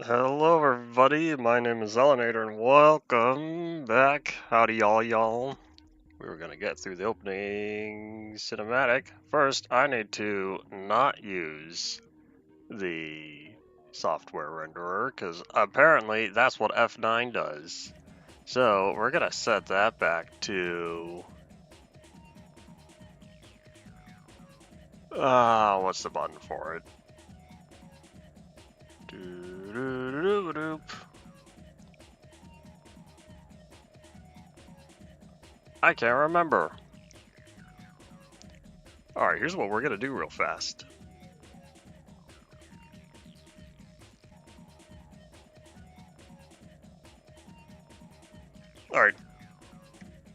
Hello everybody, my name is Xelanater and welcome back. Howdy y'all. We were gonna get through the opening cinematic. First, I need to not use the software renderer, because apparently that's what F9 does. So we're gonna set that back to... what's the button for it? Doo-doo-doo-doo-doop. I can't remember. Alright, here's what we're gonna do real fast. Alright,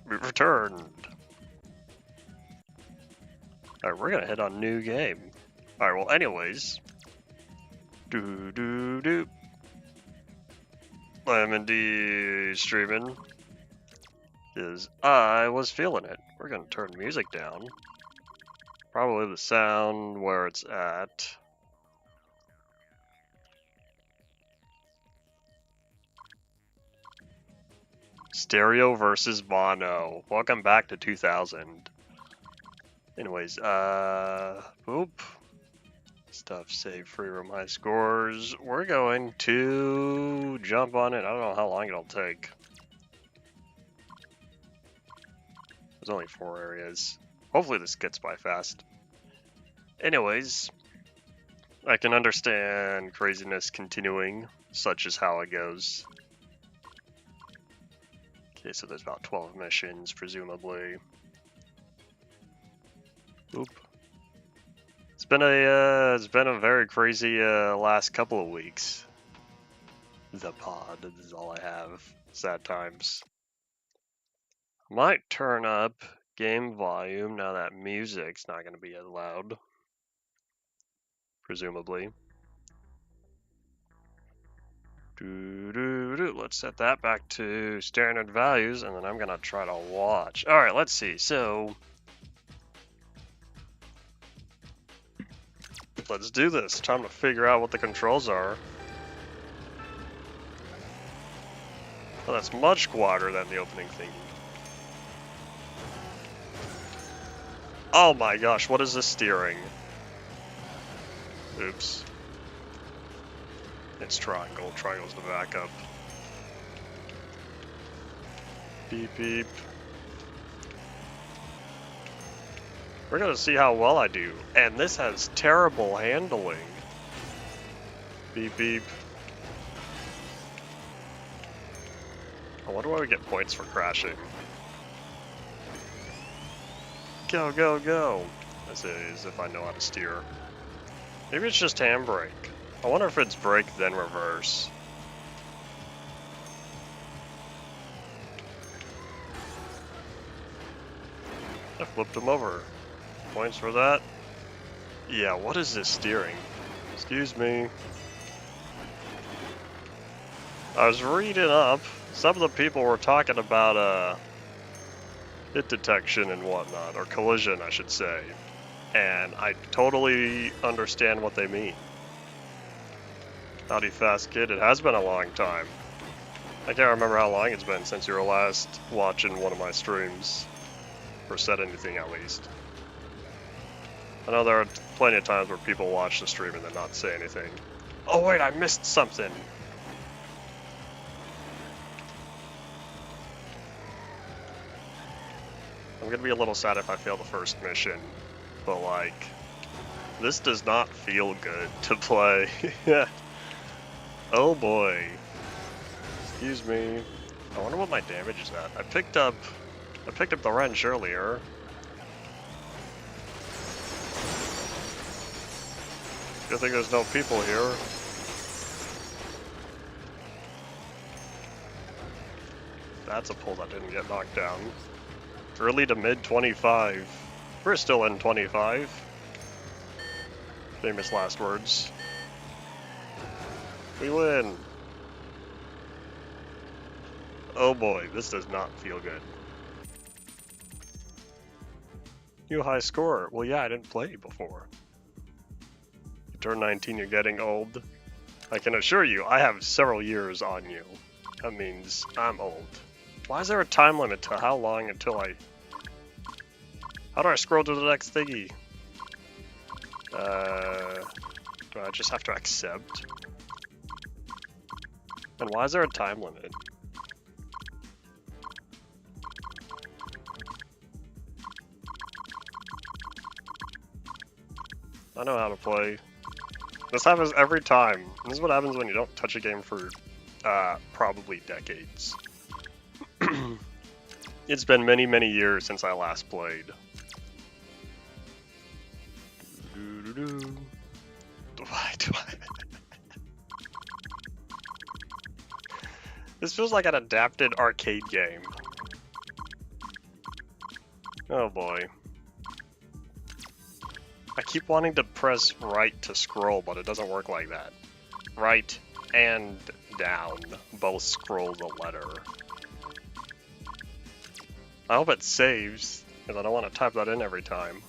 we returned. Alright, we're gonna hit on new game. Alright, well anyways. Doo-doo-doo. Lemon D streaming. Because I was feeling it. We're gonna turn music down. Probably the sound where it's at. Stereo versus mono. Welcome back to 2000. Anyways, boop. Stuff save free room high scores. We're going to jump on it. I don't know how long it'll take. There's only 4 areas. Hopefully this gets by fast. Anyways, I can understand craziness continuing, such as how it goes. Okay, so there's about 12 missions, presumably. Oop. It's been a very crazy last couple of weeks. The pod is all I have. Sad times. Might turn up game volume now that music's not going to be as loud. Presumably. Let's set that back to standard values, and then I'm going to try to watch. Alright, let's see. So, let's do this. Time to figure out what the controls are. Well, that's much quieter than the opening theme. Oh my gosh, what is this steering? Oops. It's triangle. Triangle's the backup. Beep beep. We're gonna see how well I do. And this has terrible handling. Beep beep. I wonder why we get points for crashing. Go, go, go. As if I know how to steer. Maybe it's just handbrake. I wonder if it's brake then reverse. I flipped him over. Points for that? Yeah, what is this steering? Excuse me. I was reading up. Some of the people were talking about hit detection and whatnot, or collision, I should say. And I totally understand what they mean. Howdy fast kid, it has been a long time. I can't remember how long it's been since you were last watching one of my streams. Or said anything at least. I know there are plenty of times where people watch the stream and then not say anything. Oh wait, I missed something! I'm gonna be a little sad if I fail the first mission, but like, this does not feel good to play. Oh boy. Excuse me. I wonder what my damage is at. I picked up the wrench earlier. Good thing there's no people here. That's a pull that didn't get knocked down. Early to mid 25. We're still in 25. Famous last words. We win. Oh boy, this does not feel good. New high score. Well, yeah, I didn't play before. You turn 19, you're getting old. I can assure you, I have several years on you. That means I'm old. Why is there a time limit to how long until I... How do I scroll to the next thingy? Do I just have to accept? And why is there a time limit? I know how to play. This happens every time. This is what happens when you don't touch a game for probably decades. It's been many, many years since I last played. Why do I? This feels like an adapted arcade game. Oh boy. I keep wanting to press right to scroll, but it doesn't work like that. Right and down both scroll the letter. I hope it saves, because I don't want to type that in every time.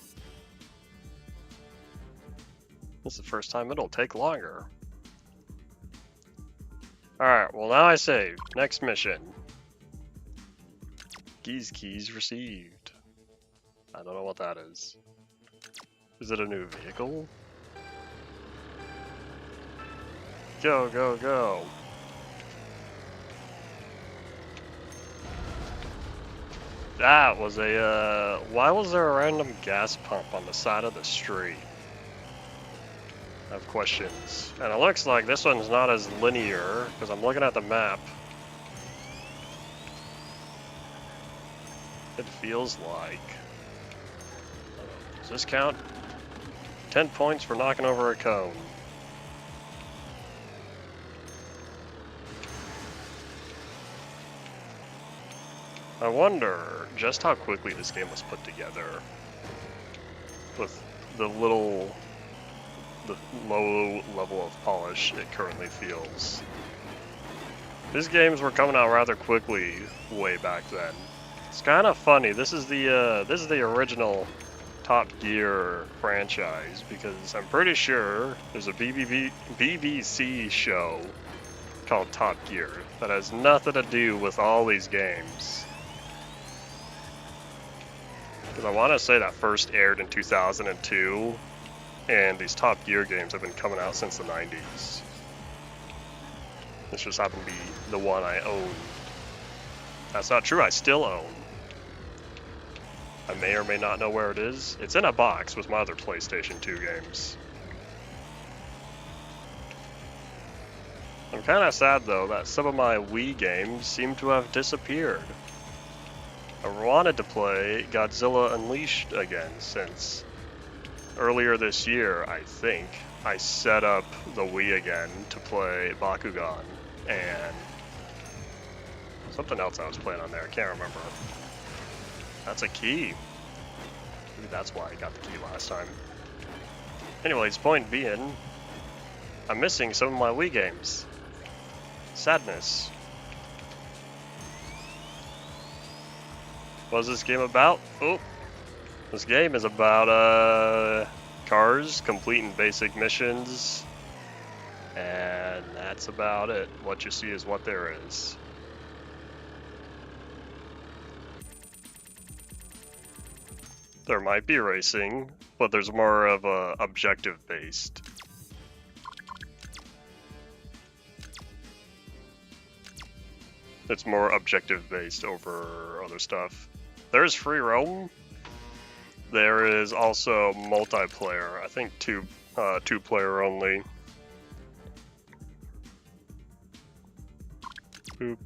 This is the first time it'll take longer. Alright, well now I saved. Next mission. Keys received. I don't know what that is. Is it a new vehicle? Go, go, go. That was a, why was there a random gas pump on the side of the street? I have questions. And it looks like this one's not as linear, because I'm looking at the map. It feels like... Does this count? 10 points for knocking over a cone. I wonder just how quickly this game was put together. With the low level of polish it currently feels. These games were coming out rather quickly way back then. It's kind of funny. This is the original Top Gear franchise, because I'm pretty sure there's a BBC show called Top Gear that has nothing to do with all these games. Because I want to say that first aired in 2002, and these Top Gear games have been coming out since the 90s. This just happened to be the one I own. That's not true, I still own. I may or may not know where it is. It's in a box with my other PlayStation 2 games. I'm kind of sad though that some of my Wii games seem to have disappeared. I wanted to play Godzilla Unleashed again since earlier this year, I think, I set up the Wii again to play Bakugan and something else I was playing on there, I can't remember. That's a key. Maybe that's why I got the key last time. Anyways, point being, I'm missing some of my Wii games. Sadness. What is this game about? Oh, this game is about cars, completing basic missions, and that's about it. What you see is what there is. There might be racing, but there's more of a objective based. It's more objective based over other stuff. There's free roam. There is also multiplayer. I think two player only. Boop.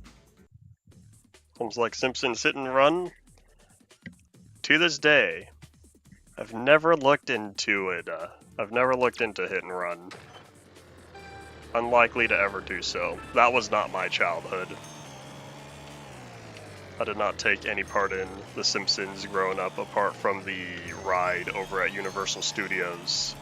Comes like Simpsons Hit and Run. To this day, I've never looked into it. I've never looked into Hit and Run. Unlikely to ever do so. That was not my childhood. I did not take any part in The Simpsons growing up, apart from the ride over at Universal Studios.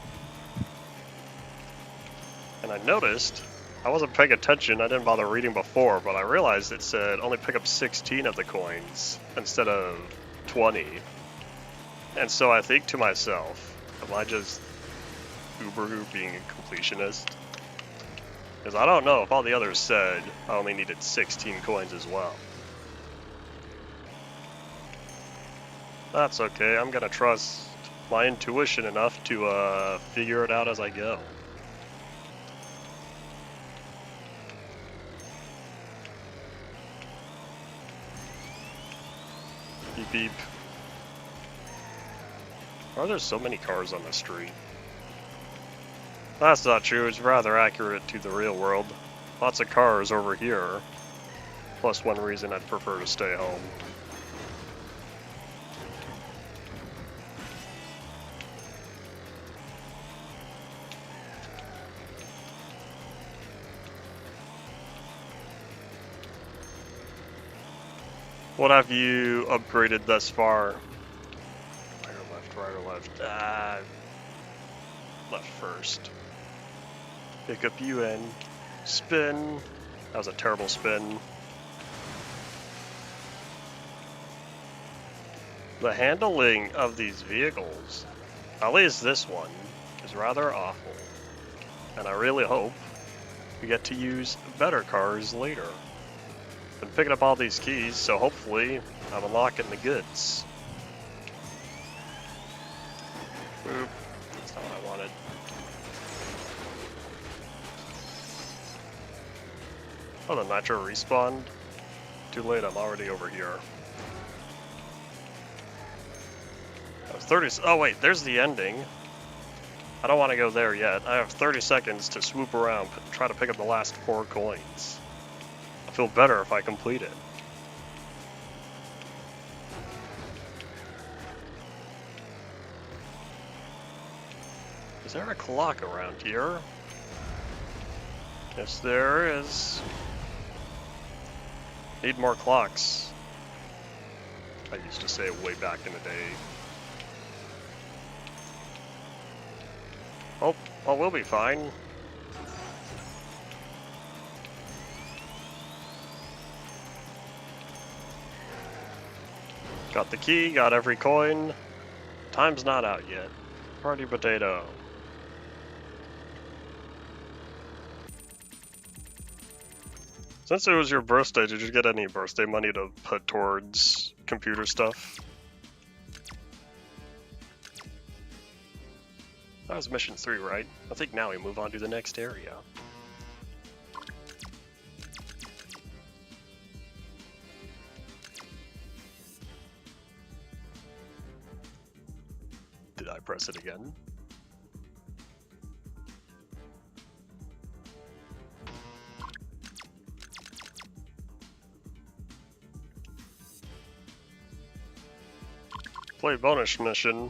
And I noticed, I wasn't paying attention, I didn't bother reading before, but I realized it said only pick up 16 of the coins instead of 20. And so I think to myself, am I just uber being a completionist? Because I don't know if all the others said I only needed 16 coins as well. That's okay, I'm gonna trust my intuition enough to figure it out as I go. Beep beep. Why are there so many cars on the street? That's not true, it's rather accurate to the real world. Lots of cars over here. Plus one reason I'd prefer to stay home. What have you upgraded thus far? Right or left? Left first. Pick up UN. Spin. That was a terrible spin. The handling of these vehicles, at least this one, is rather awful. And I really hope we get to use better cars later. Been picking up all these keys, so hopefully I'm unlocking the goods. Boop. That's not what I wanted. Oh, the nitro respawned? Too late, I'm already over here. That was 30. Oh wait, there's the ending. I don't want to go there yet. I have 30 seconds to swoop around, try to pick up the last 4 coins. I feel better if I complete it. Is there a clock around here? Yes, there is. Need more clocks. I used to say it way back in the day. Oh, well, we'll be fine. Got the key, got every coin. Time's not out yet. Party potato. Since it was your birthday, did you get any birthday money to put towards computer stuff? That was mission 3, right? I think now we move on to the next area. Did I press it again? Play bonus mission.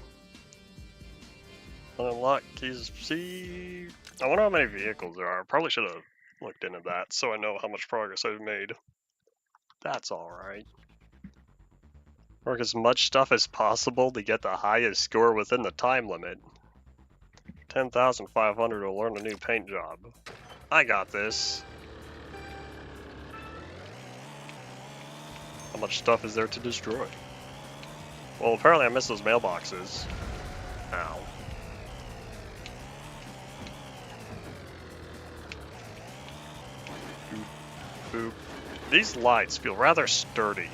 Unlock keys. See, I wonder how many vehicles there are. Probably should have looked into that so I know how much progress I've made. That's alright. Work as much stuff as possible to get the highest score within the time limit. 10,500 to learn a new paint job. I got this. How much stuff is there to destroy? Well, apparently I missed those mailboxes. Ow. Boop. Boop. These lights feel rather sturdy.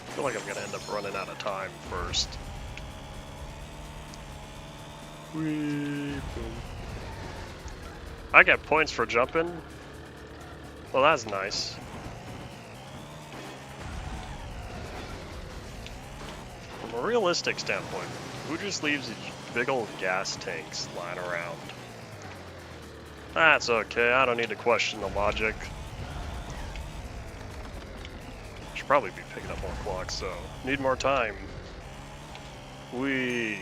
I feel like I'm gonna end up running out of time first. Whee, boom. I get points for jumping? Well, that's nice. From a realistic standpoint, who just leaves these big old gas tanks lying around? That's okay, I don't need to question the logic. Should probably be picking up more clocks, so need more time. Whee!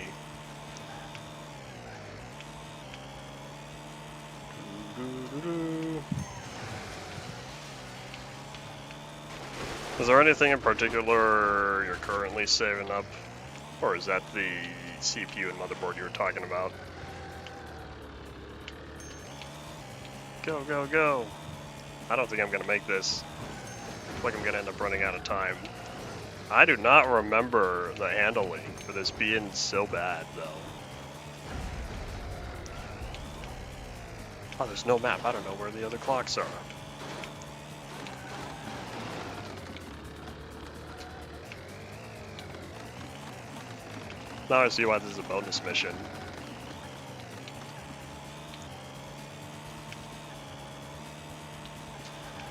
Is there anything in particular you're currently saving up? Or is that the CPU and motherboard you were talking about? Go, go, go! I don't think I'm gonna make this. Looks like I'm gonna end up running out of time. I do not remember the handling for this being so bad, though. Oh, there's no map. I don't know where the other clocks are. Now I see why this is a bonus mission.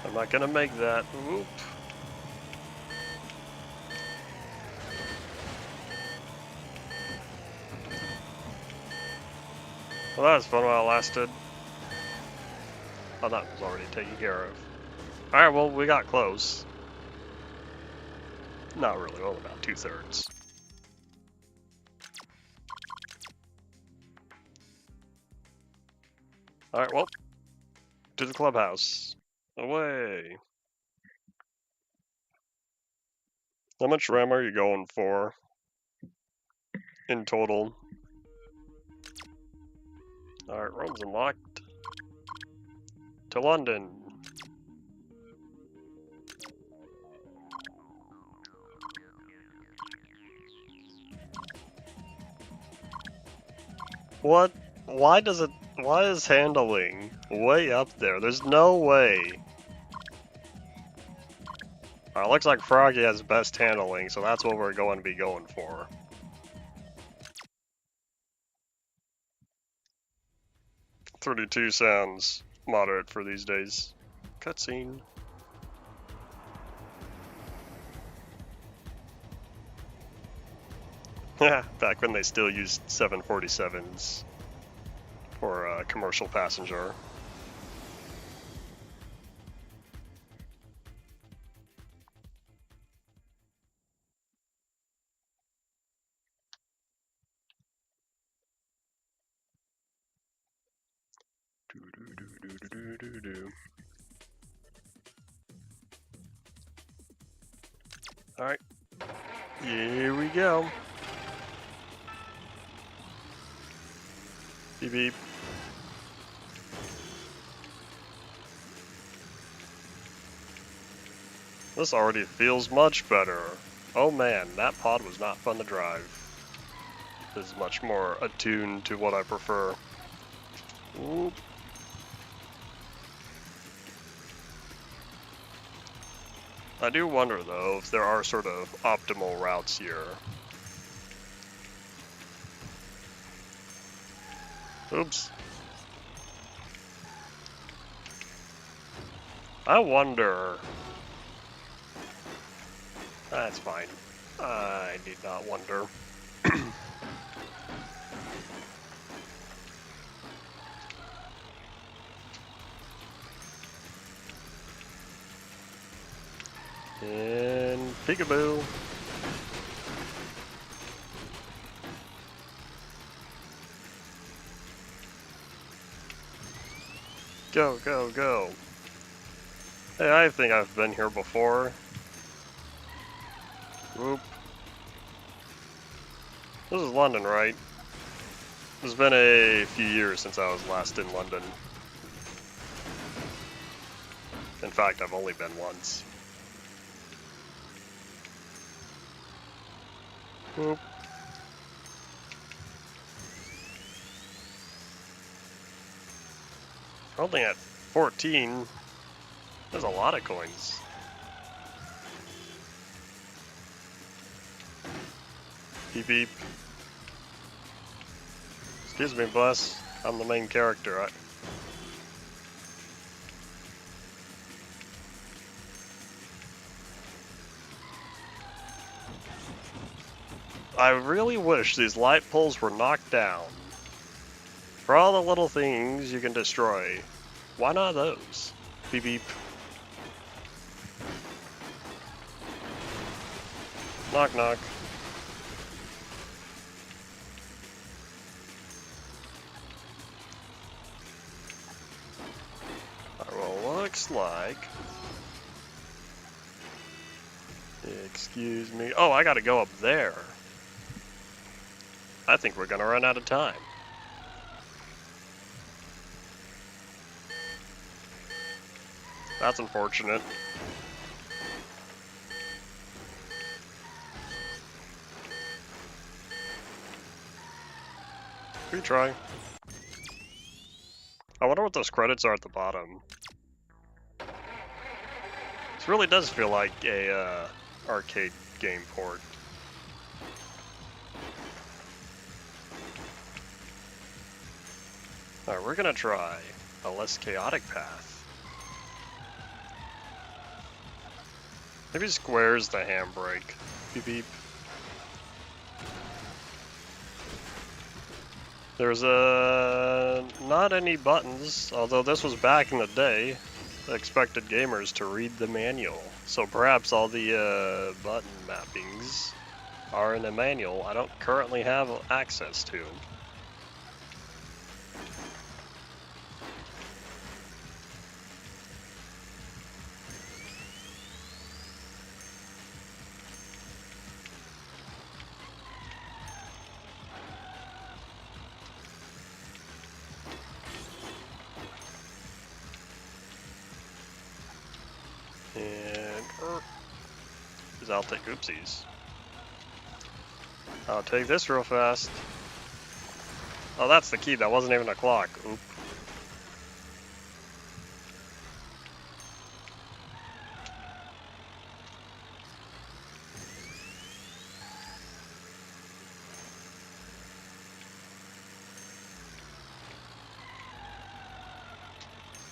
I'm not gonna make that. Oop. Well, that was fun while it lasted. Oh, that was already taken care of. Alright, well, we got close. Not really, well, about 2/3. Alright, well, to the clubhouse. Away. How much RAM are you going for in total? Alright, Rome's unlocked. To London. What? Why is handling way up there? There's no way. Alright, looks like Froggy has best handling, so that's what we're going to be going for. "32 sounds moderate for these days. Cutscene. Back when they still used 747s for commercial passenger. Alright, here we go. Beep beep. This already feels much better. Oh man, that pod was not fun to drive. This is much more attuned to what I prefer. Oop. I do wonder though if there are sort of optimal routes here. Oops. I wonder. That's fine. I need not wonder. And peekaboo. Go, go, go. Hey, I think I've been here before. Whoop. This is London, right? It's been a few years since I was last in London. In fact, I've only been once. Whoop. Only at 14. There's a lot of coins. Beep beep. Excuse me, boss. I'm the main character. I really wish these light poles were knocked down. For all the little things you can destroy, why not those? Beep beep. Knock knock. Well, looks like... Excuse me. Oh, I gotta go up there. I think we're gonna run out of time. That's unfortunate. Retry. I wonder what those credits are at the bottom. This really does feel like a arcade game port. Alright, we're gonna try a less chaotic path. Maybe square's the handbrake. Beep beep. There's not any buttons, although this was back in the day. I expected gamers to read the manual. So perhaps all the button mappings are in the manual I don't currently have access to. And I'll take oopsies. I'll take this real fast. Oh, that's the key. That wasn't even a clock. Oop.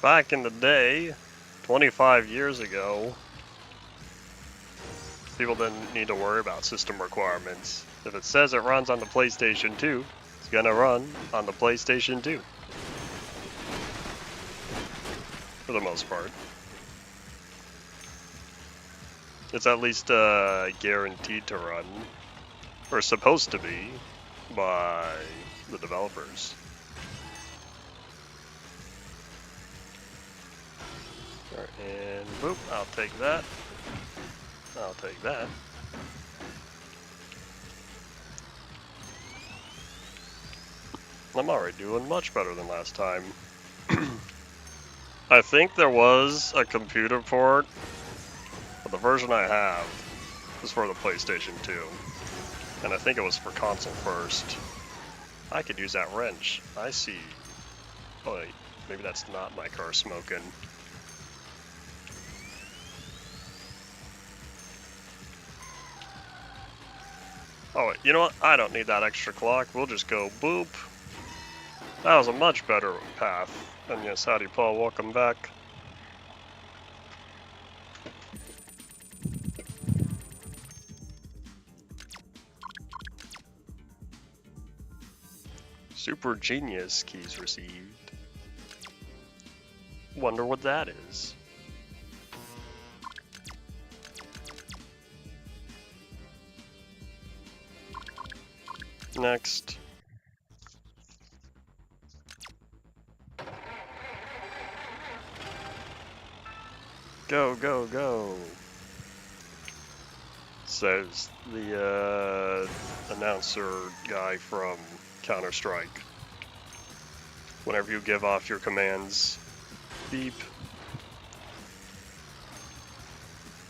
Back in the day, 25 years ago, people didn't need to worry about system requirements. If it says it runs on the PlayStation 2, it's gonna run on the PlayStation 2. For the most part. It's at least guaranteed to run, or supposed to be, by the developers. Alright, and boop, I'll take that. I'll take that. I'm already doing much better than last time. I think there was a computer port, but the version I have is for the PlayStation 2. And I think it was for console first. I could use that wrench. I see. Oh wait, maybe that's not my car smoking. Oh wait, you know what? I don't need that extra clock. We'll just go boop. That was a much better path. And yes, howdy Paul, welcome back. Super genius keys received. Wonder what that is. Next. Go, go, go. Says the announcer guy from Counter-Strike. Whenever you give off your commands, beep.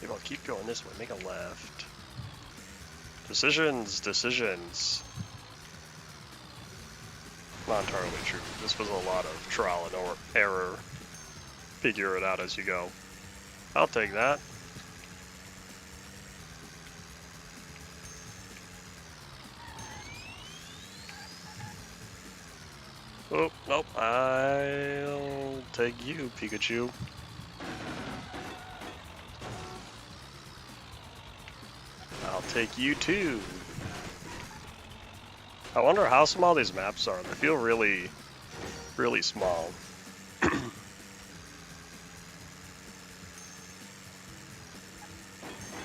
Maybe I'll keep going this way, make a left. Decisions, decisions. Not entirely true. This was a lot of trial and error. Figure it out as you go. I'll take that. Oh, nope. I'll take you, Pikachu. I'll take you too. I wonder how small these maps are. They feel really, really small.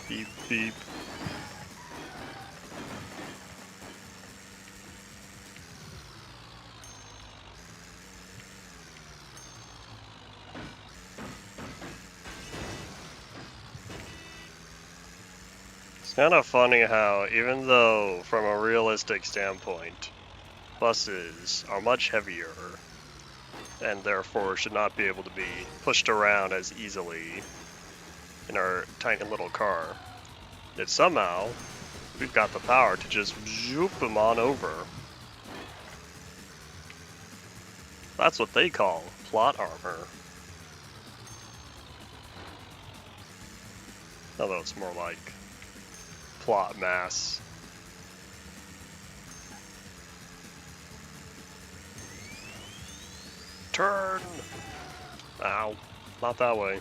Beep, beep. It's kind of funny how, even though from a realistic standpoint, buses are much heavier, and therefore should not be able to be pushed around as easily in our tiny little car. Yet somehow, we've got the power to just zoop them on over. That's what they call plot armor. Although it's more like plot mass. Turn! Ow. Not that way.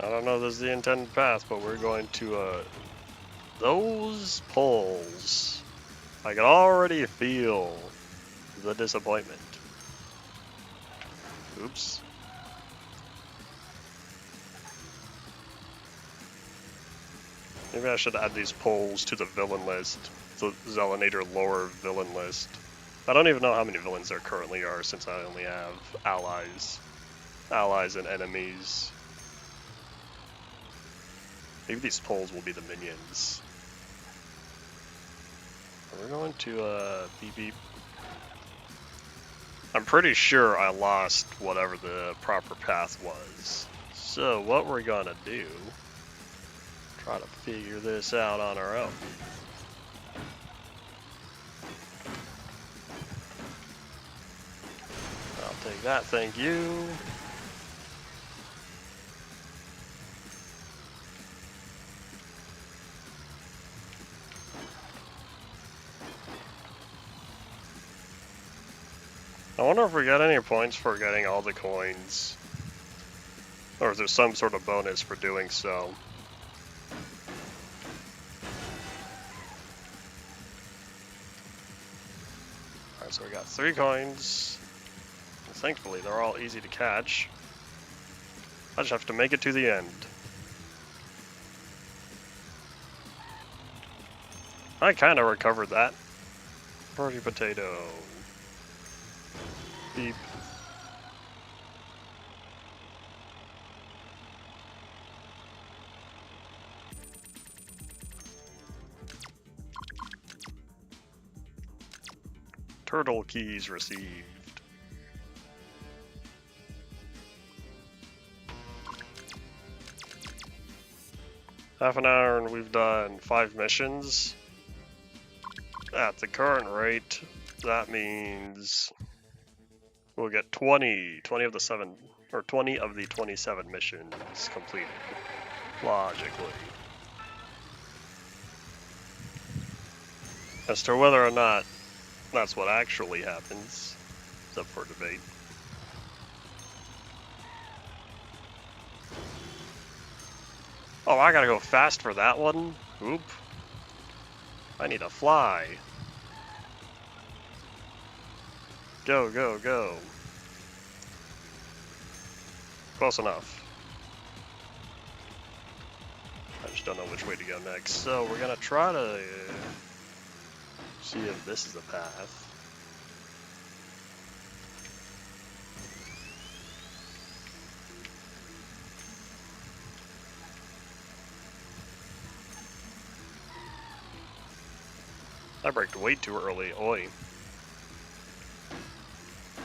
I don't know if this is the intended path, but we're going to, those poles. I can already feel the disappointment. Oops. Maybe I should add these poles to the villain list, the Xelanater lore villain list. I don't even know how many villains there currently are since I only have allies and enemies. Maybe these poles will be the minions. We're going to, beep beep. I'm pretty sure I lost whatever the proper path was. So what we're gonna do, try to figure this out on our own. I'll take that, thank you. I wonder if we got any points for getting all the coins, or if there's some sort of bonus for doing so. Alright, so we got 3 coins. And thankfully, they're all easy to catch. I just have to make it to the end. I kind of recovered that. Party potato. Beep. Turtle keys received. Half an hour and we've done 5 missions. At the current rate, that means we'll get 20 of the 27 missions completed, logically. As to whether or not that's what actually happens, it's up for debate. Oh, I gotta go fast for that one? Oop. I need to fly. Go, go, go. Close enough. I just don't know which way to go next. So we're gonna try to see if this is the path. I braked way too early. Oi.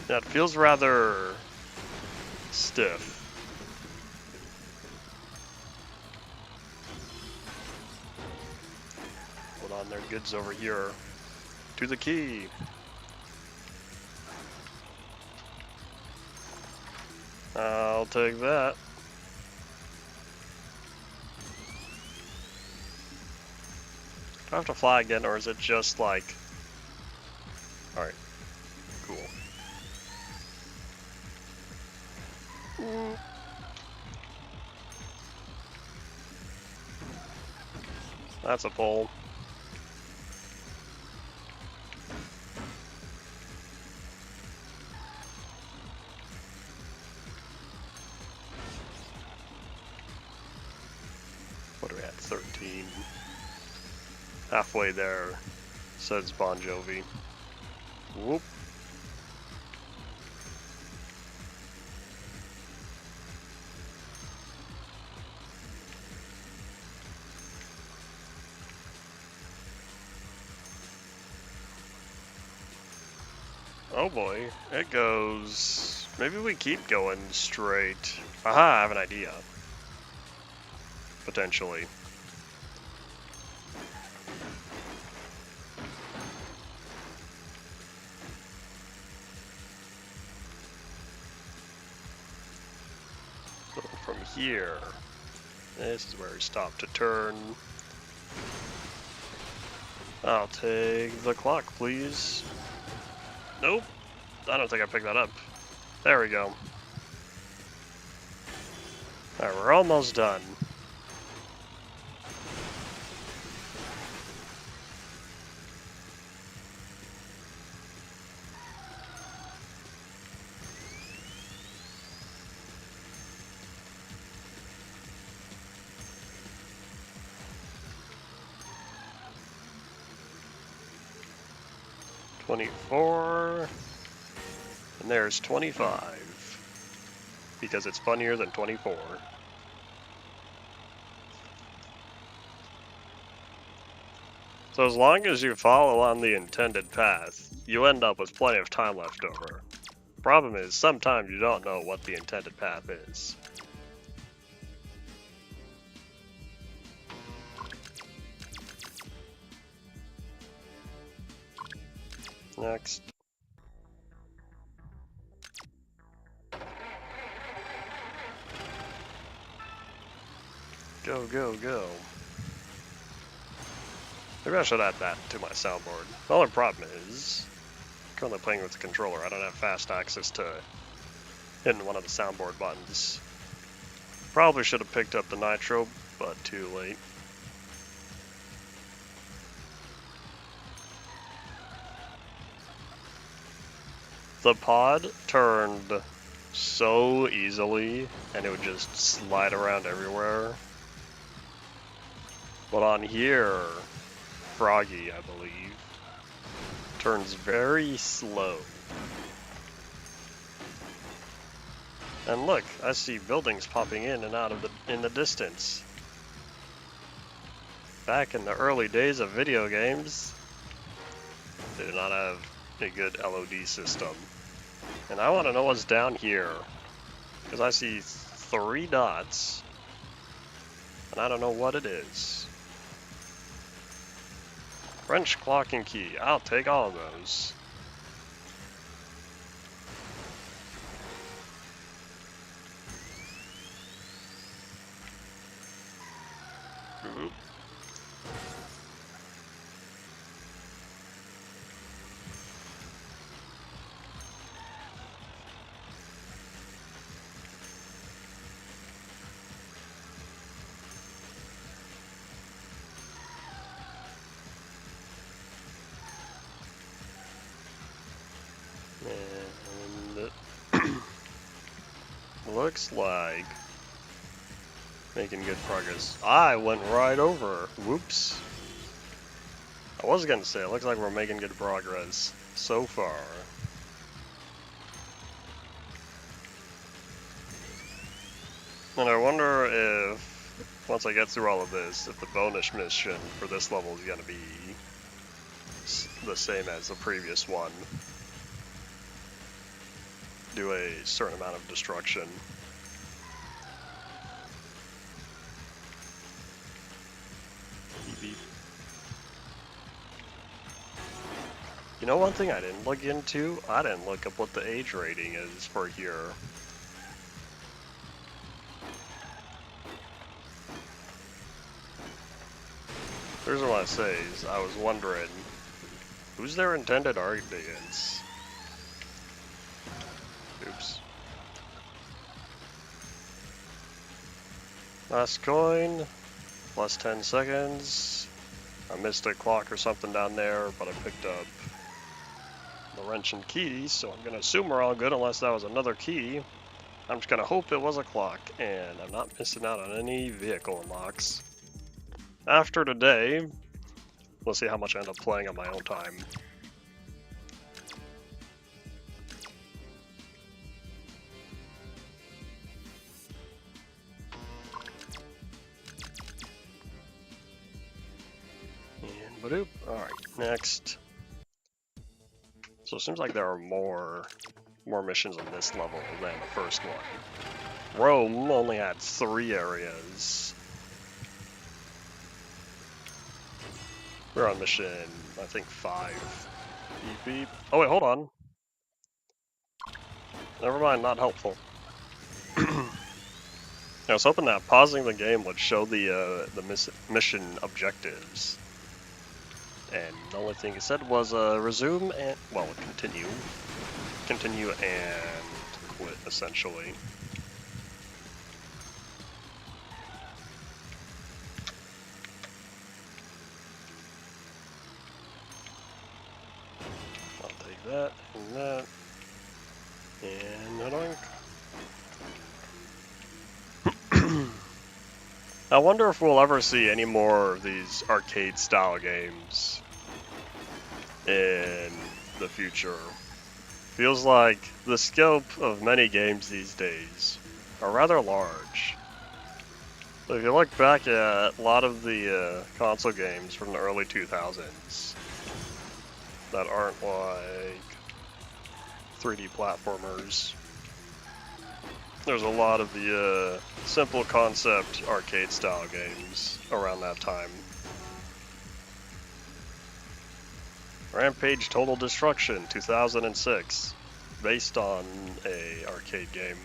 Yeah, it feels rather stiff. Put on their goods over here. To the key. I'll take that. Do I have to fly again, or is it just like... Alright. Cool. That's a pole. What are we at? 13. Halfway there, says Bon Jovi. Whoop. Oh boy, it goes... Maybe we keep going straight. Aha, I have an idea. Potentially. So from here, this is where we stop to turn. I'll take the clock, please. Nope, I don't think I picked that up. There we go. Alright, we're almost done. $24, and there's 25, because it's funnier than 24. So as long as you follow on the intended path, you end up with plenty of time left over. Problem is, sometimes you don't know what the intended path is. Next. Go, go, go. Maybe I should add that to my soundboard. The only problem is, currently playing with the controller, I don't have fast access to hitting one of the soundboard buttons. Probably should have picked up the nitro, but too late. The pod turned so easily, and it would just slide around everywhere. But on here, Froggy, I believe, turns very slow. And look, I see buildings popping in and out of in the distance. Back in the early days of video games, they did not have a good LOD system. And I want to know what's down here, because I see 3 dots, and I don't know what it is. French clock and key, I'll take all of those. Oop. And looks like making good progress. I went right over. Whoops. I was gonna say, it looks like we're making good progress so far. And I wonder if, once I get through all of this, if the bonus mission for this level is gonna be the same as the previous one. Do a certain amount of destruction. Beep, beep. You know, one thing I didn't look into? I didn't look up what the age rating is for here. The reason why I say is I was wondering, who's their intended audience? Oops. Last coin, plus 10 seconds. I missed a clock or something down there, but I picked up the wrench and key, so I'm gonna assume we're all good unless that was another key. I'm just gonna hope it was a clock, and I'm not missing out on any vehicle unlocks. After today, we'll see how much I end up playing on my own time. And badoop. Alright, next. So it seems like there are more missions in this level than the first one. Rome only had 3 areas. We're on mission, I think 5. Beep beep. Oh wait, hold on. Never mind, not helpful. I was hoping that pausing the game would show the mission objectives. And the only thing it said was resume and, well, continue. Continue and quit, essentially. I'll take that and that. And oink. I wonder if we'll ever see any more of these arcade-style games in the future. Feels like the scope of many games these days are rather large. So if you look back at a lot of the console games from the early 2000s that aren't like 3D platformers, there's a lot of the simple concept arcade style games around that time. Rampage Total Destruction 2006, based on a arcade game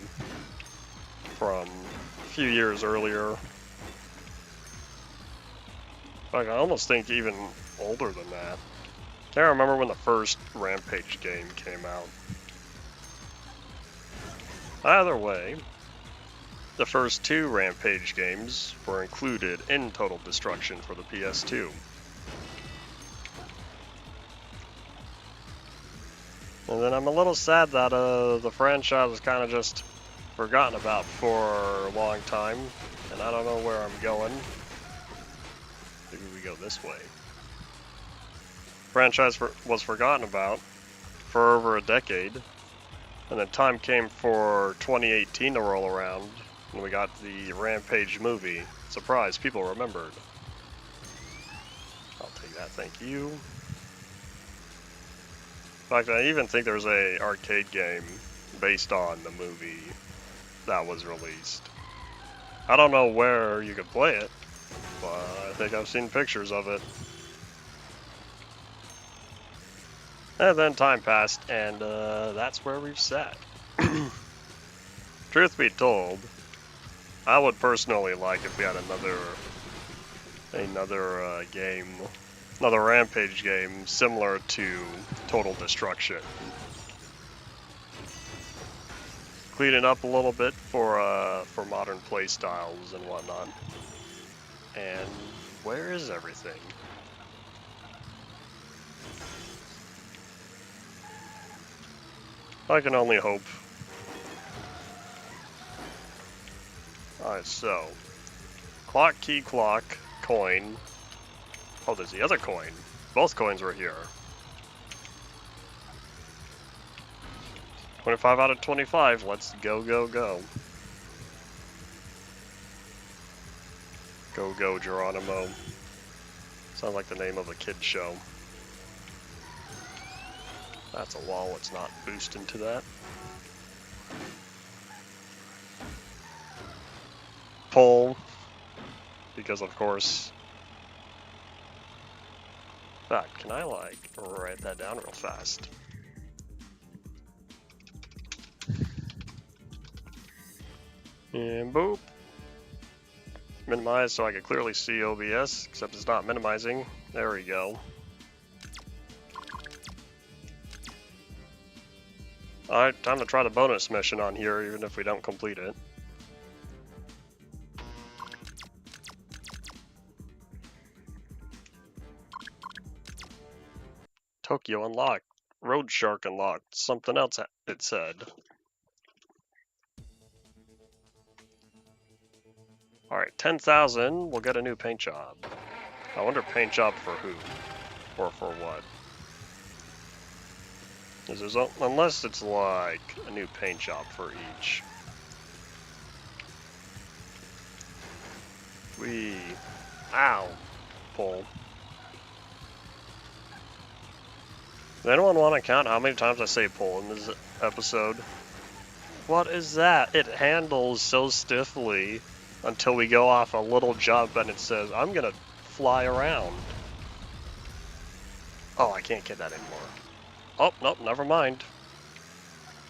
from a few years earlier. In fact, I almost think even older than that. Can't remember when the first Rampage game came out. Either way, the first 2 Rampage games were included in Total Destruction for the PS2. And then I'm a little sad that the franchise was kind of just forgotten about for a long time, and I don't know where I'm going. Maybe we go this way. Franchise was forgotten about for over a decade, and then time came for 2018 to roll around, and we got the Rampage movie. Surprise, people remembered. I'll take that, thank you. In fact, I even think there's a arcade game based on the movie that was released. I don't know where you could play it, but I think I've seen pictures of it. And then time passed, and that's where we've sat. Truth be told, I would personally like if we had another game, another Rampage game similar to Total Destruction. Clean it up a little bit for modern play styles and whatnot. And where is everything? I can only hope. Alright, so clock, key, clock, coin. Oh, there's the other coin. Both coins were here. 25 out of 25. Let's go, go, go. Go, go, Geronimo. Sounds like the name of a kid's show. That's a wall, let's not boost into that. Pull. Because of course. In fact, can I like write that down real fast? And boop. Minimize so I can clearly see OBS, except it's not minimizing. There we go. Alright, time to try the bonus mission on here, even if we don't complete it. Tokyo unlocked. Road Shark unlocked. Something else it said. Alright, 10,000, we'll get a new paint job. I wonder paint job for who? Or for what? Unless it's like a new paint job for each. Ow. Pull. Does anyone want to count how many times I say pull in this episode? What is that? It handles so stiffly until we go off a little jump and it says, I'm gonna fly around. Oh, I can't get that anymore. Oh, nope, never mind.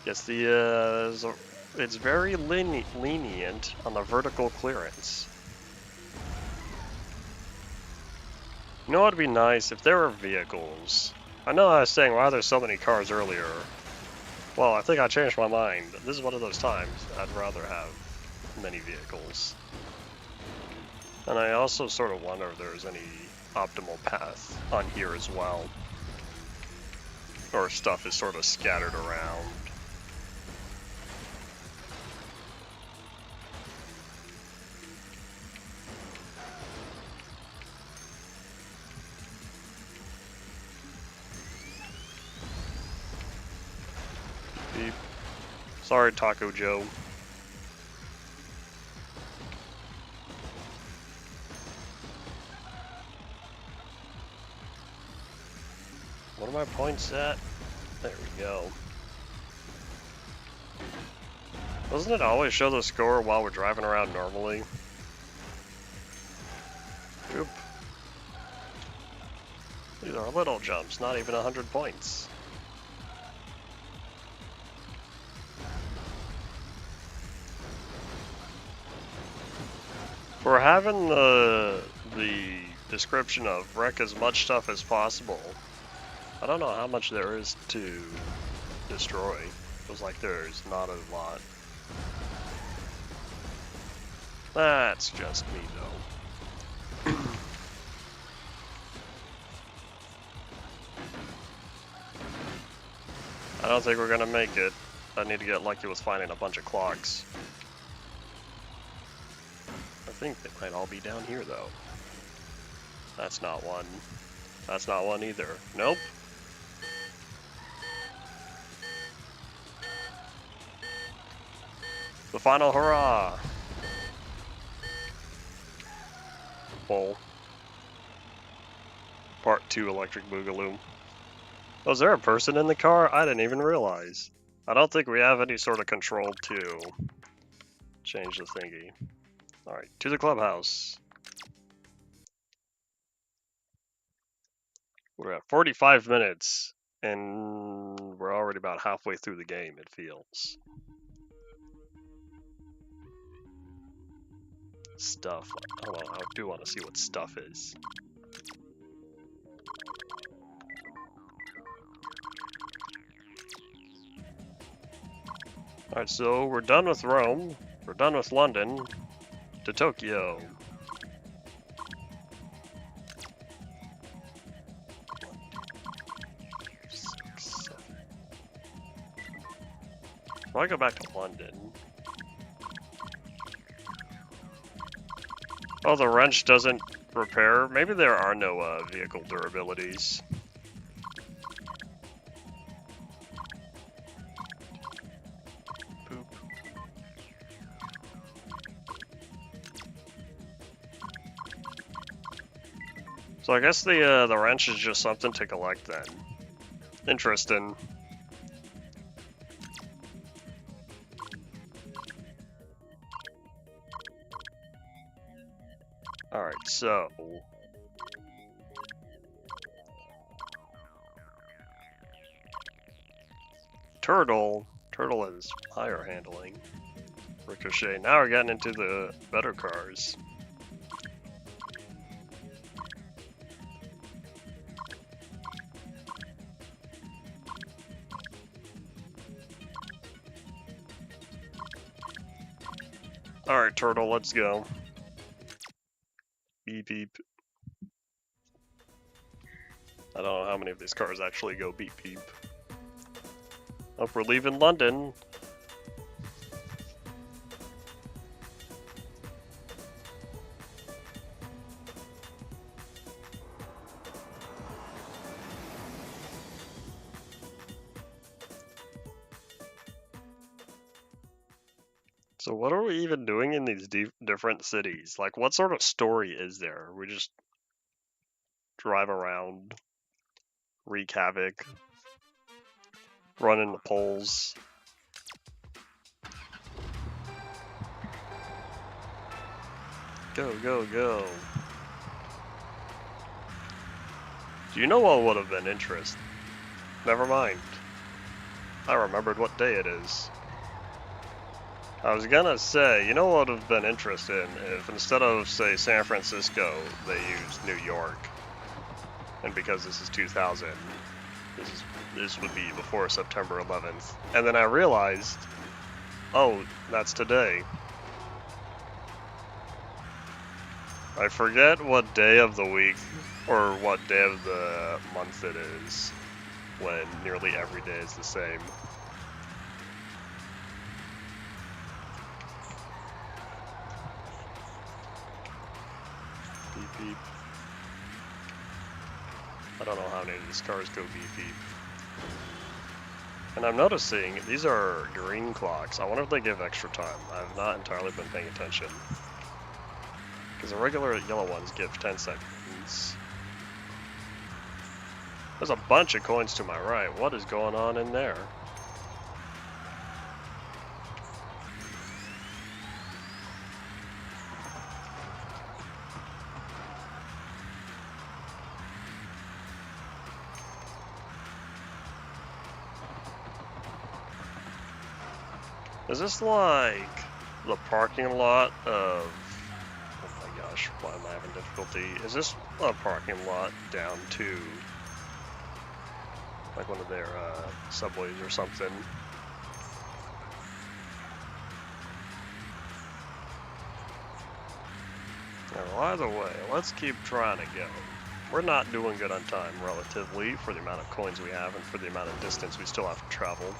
Guess it's very lenient on the vertical clearance. You know what would be nice if there were vehicles? I know I was saying why there's so many cars earlier. Well, I think I changed my mind. This is one of those times I'd rather have many vehicles. And I also sort of wonder if there's any optimal path on here as well. Or stuff is sort of scattered around. Beep. Sorry, Taco Joe. What are my points at? There we go. Doesn't it always show the score while we're driving around normally? Oop. These are little jumps, not even 100 points. For having the description of wreck as much stuff as possible, I don't know how much there is to destroy. Feels like there's not a lot. That's just me though. I don't think we're gonna make it. I need to get lucky with finding a bunch of clocks. I think they might all be down here though. That's not one. That's not one either. Nope. The final hurrah! Bull. Part 2 Electric Boogaloo. Was there a person in the car? I didn't even realize. I don't think we have any sort of control to change the thingy. Alright, to the clubhouse. We're at 45 minutes, and we're already about halfway through the game, it feels. Stuff. Hold on, I do want to see what stuff is. Alright, so we're done with Rome. We're done with London. To Tokyo. If I go back to London. Oh, the wrench doesn't repair? Maybe there are no vehicle durabilities. Poop. So I guess the wrench is just something to collect then. Interesting. Alright, so... Turtle is higher handling. Ricochet. Now we're getting into the better cars. Alright, Turtle, let's go. Beep beep. I don't know how many of these cars actually go beep beep. Oh, we're leaving London. So what are we even doing in these different cities? Like, what sort of story is there? We just drive around, wreak havoc. run into poles. Go, go, go. Do you know what would have been interest? Never mind. I remembered what day it is. I was gonna say, you know what would have been interesting if instead of, say, San Francisco, they used New York. And because this is 2000, this would be before September 11th. And then I realized, oh, that's today. I forget what day of the week or what day of the month it is when nearly every day is the same. Beep beep. I don't know how many of these cars go beep beep. And I'm noticing these are green clocks. I wonder if they give extra time. I've not entirely been paying attention. Because the regular yellow ones give 10 seconds. There's a bunch of coins to my right. What is going on in there? Is this like the parking lot of... Oh my gosh, why am I having difficulty? Is this a parking lot down to like one of their subways or something? Now, either way, let's keep trying to go. We're not doing good on time relatively for the amount of coins we have and for the amount of distance we still have to travel.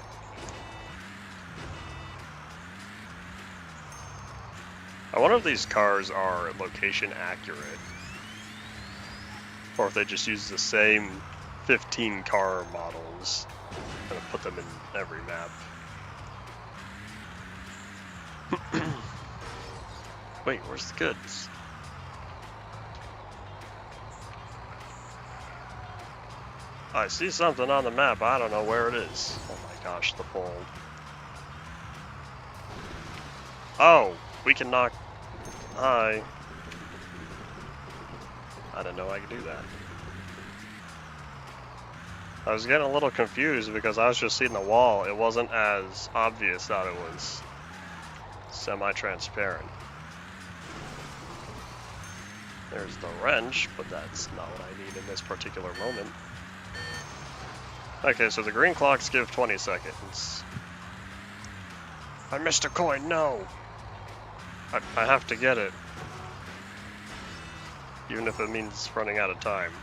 I wonder if these cars are location accurate, or if they just use the same 15 car models and put them in every map. Wait, where's the goods? I see something on the map, I don't know where it is. Oh my gosh, the pole. Oh! We can knock... Hi. I didn't know I could do that. I was getting a little confused because I was just seeing the wall. It wasn't as obvious that it was semi-transparent. There's the wrench, but that's not what I need in this particular moment. Okay, so the green clocks give 20 seconds. I missed a coin, no! I have to get it. Even if it means running out of time.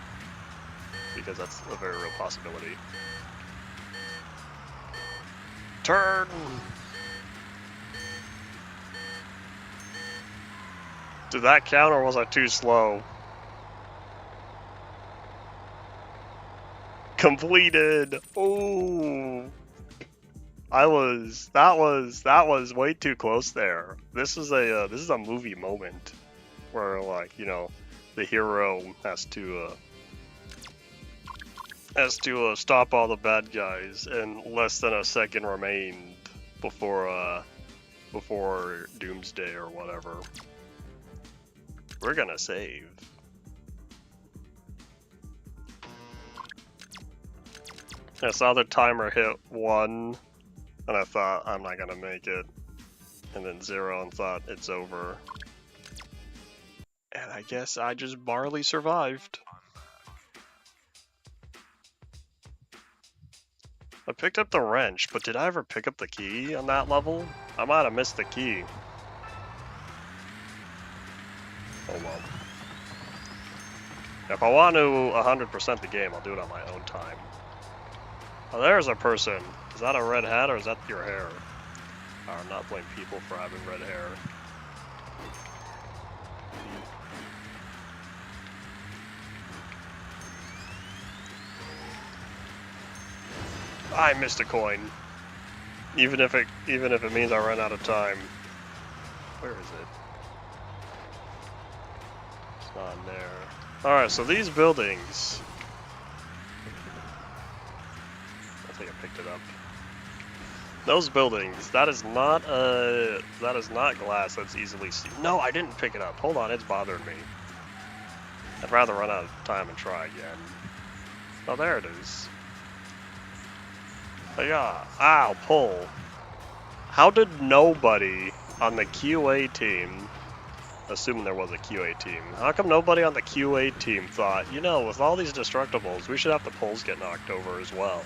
Because that's a very real possibility. Turn! Did that count or was I too slow? Completed! Oh! That was way too close there. This is a movie moment where, like, you know, the hero has to stop all the bad guys, and less than a second remained before Doomsday or whatever. We're gonna save. I saw the timer hit 1. And I thought, I'm not gonna make it. And then 0 and thought, it's over. And I guess I just barely survived. I picked up the wrench, but did I ever pick up the key on that level? I might have missed the key. Oh well. If I want to 100% the game, I'll do it on my own time. Oh, there's a person. Is that a red hat or is that your hair? I'm not blaming people for having red hair. I missed a coin. Even if it means I run out of time. Where is it? It's not in there. Alright, so these buildings. I think I picked it up. Those buildings, that is not glass that's easily seen. No, I didn't pick it up. Hold on, it's bothering me. I'd rather run out of time and try again. Oh, there it is. Oh, yeah. Ow, pull. How did nobody on the QA team, assuming there was a QA team, how come nobody on the QA team thought, you know, with all these destructibles, we should have the poles get knocked over as well?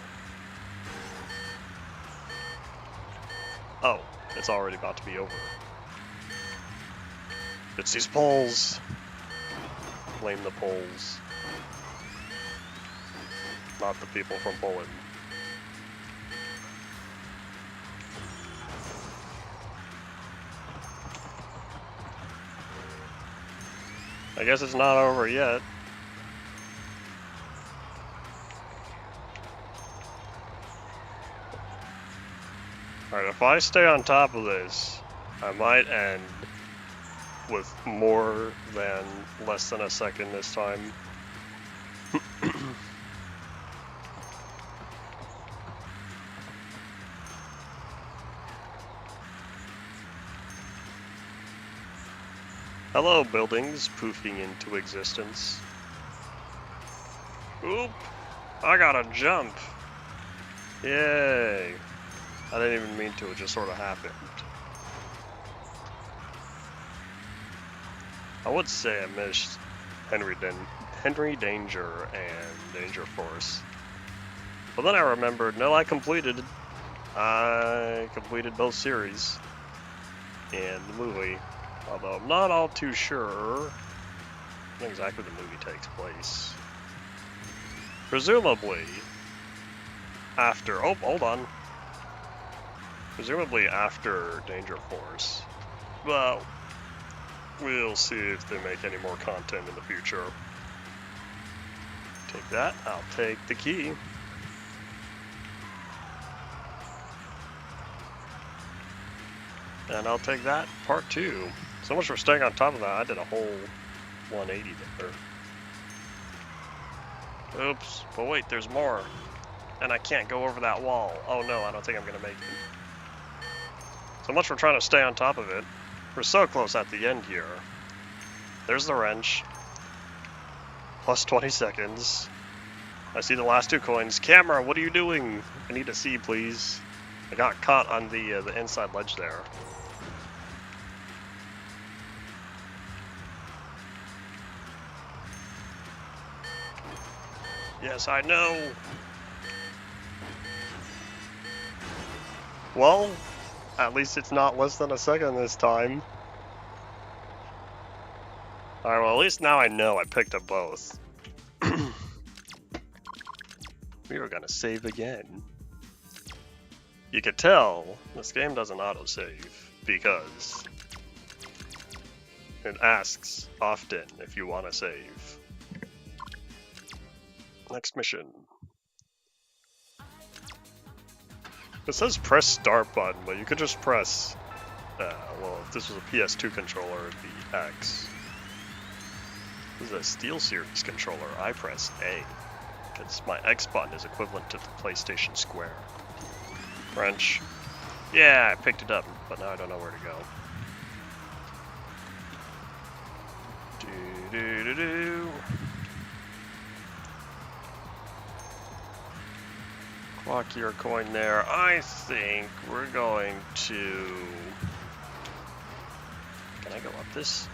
Oh, it's already about to be over. It's these poles. Blame the poles. Not the people from Poland. I guess it's not over yet. Alright, if I stay on top of this, I might end with more than less than a second this time. Hello, buildings poofing into existence. Oop! I got a jump! Yay! I didn't even mean to, it just sort of happened. I would say I missed Henry Danger and Danger Force. But then I remembered, no, I completed both series and the movie. Although I'm not all too sure when exactly the movie takes place. Presumably after, oh, hold on. Presumably after Danger Force. Well, we'll see if they make any more content in the future. Take that, I'll take the key. And I'll take that, part 2. So much for staying on top of that, I did a whole 180 there. Oops, but wait, there's more. And I can't go over that wall. Oh no, I don't think I'm gonna make it. So much for trying to stay on top of it. We're so close at the end here. There's the wrench. Plus 20 seconds. I see the last 2 coins. Camera, what are you doing? I need to see, please. I got caught on the inside ledge there. Yes, I know. Well, at least it's not less than a second this time. Alright, well, at least now I know I picked up both. We were gonna save again. You could tell this game doesn't autosave because it asks often if you want to save. Next mission. It says press start button, but you could just press, well, if this was a PS2 controller, it'd be X. This is a SteelSeries controller. I press A, because my X button is equivalent to the PlayStation Square. Wrench. Yeah, I picked it up, but now I don't know where to go. Do-do-do-do. Clock your coin there. I think we're going to... Can I go up this?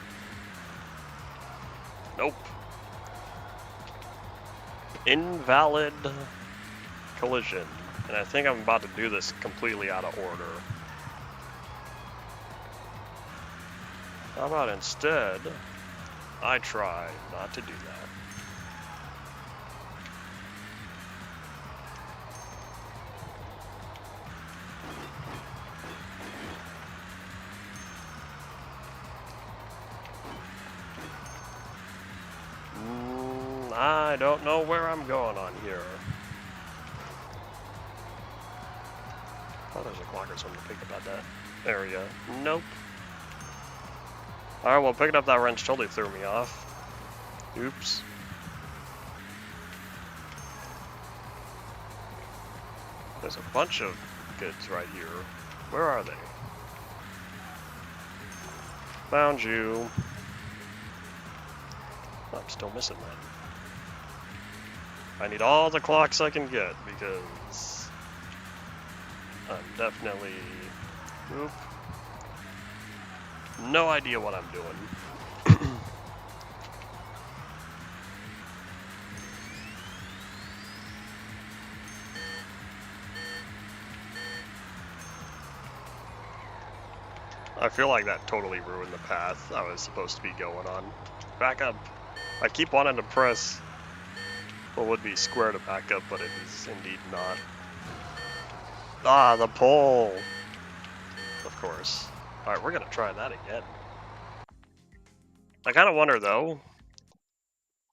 Nope. Invalid collision. And I think I'm about to do this completely out of order. How about instead, I try not to do that. I don't know where I'm going on here. Oh, there's a clock or something to pick up at that area. Nope. Alright, well, picking up that wrench totally threw me off. Oops. There's a bunch of goods right here. Where are they? Found you. I'm still missing that. I need all the clocks I can get because I'm definitely... Oop. No idea what I'm doing. I feel like that totally ruined the path I was supposed to be going on. Back up. I keep wanting to press what would be square to back up, but it is indeed not. Ah, the pole! Of course. Alright, we're gonna try that again. I kind of wonder though,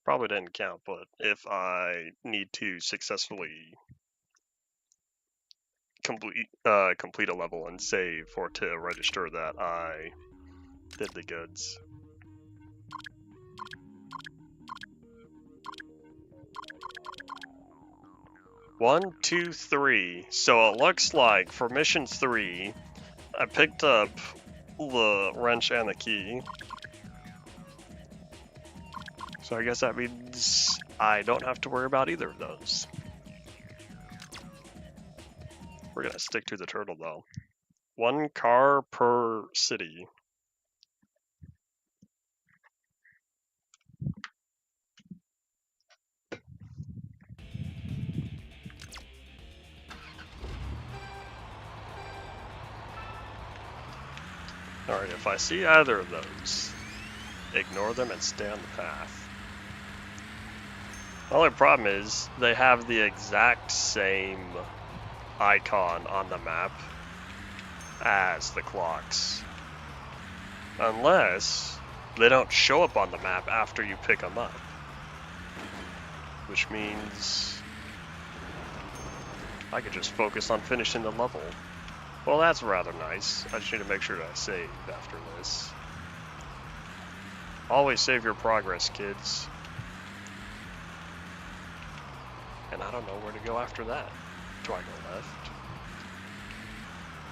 probably didn't count, but if I need to successfully complete a level and save for it to register that I did the goods. One, two, three. So it looks like for mission 3, I picked up the wrench and the key. So I guess that means I don't have to worry about either of those. We're gonna stick to the turtle though. 1 car per city. Alright, if I see either of those, ignore them and stay on the path. The only problem is they have the exact same icon on the map as the clocks. Unless they don't show up on the map after you pick them up. Which means I could just focus on finishing the level. Well, that's rather nice. I just need to make sure that I save after this. Always save your progress, kids. And I don't know where to go after that. Do I go left?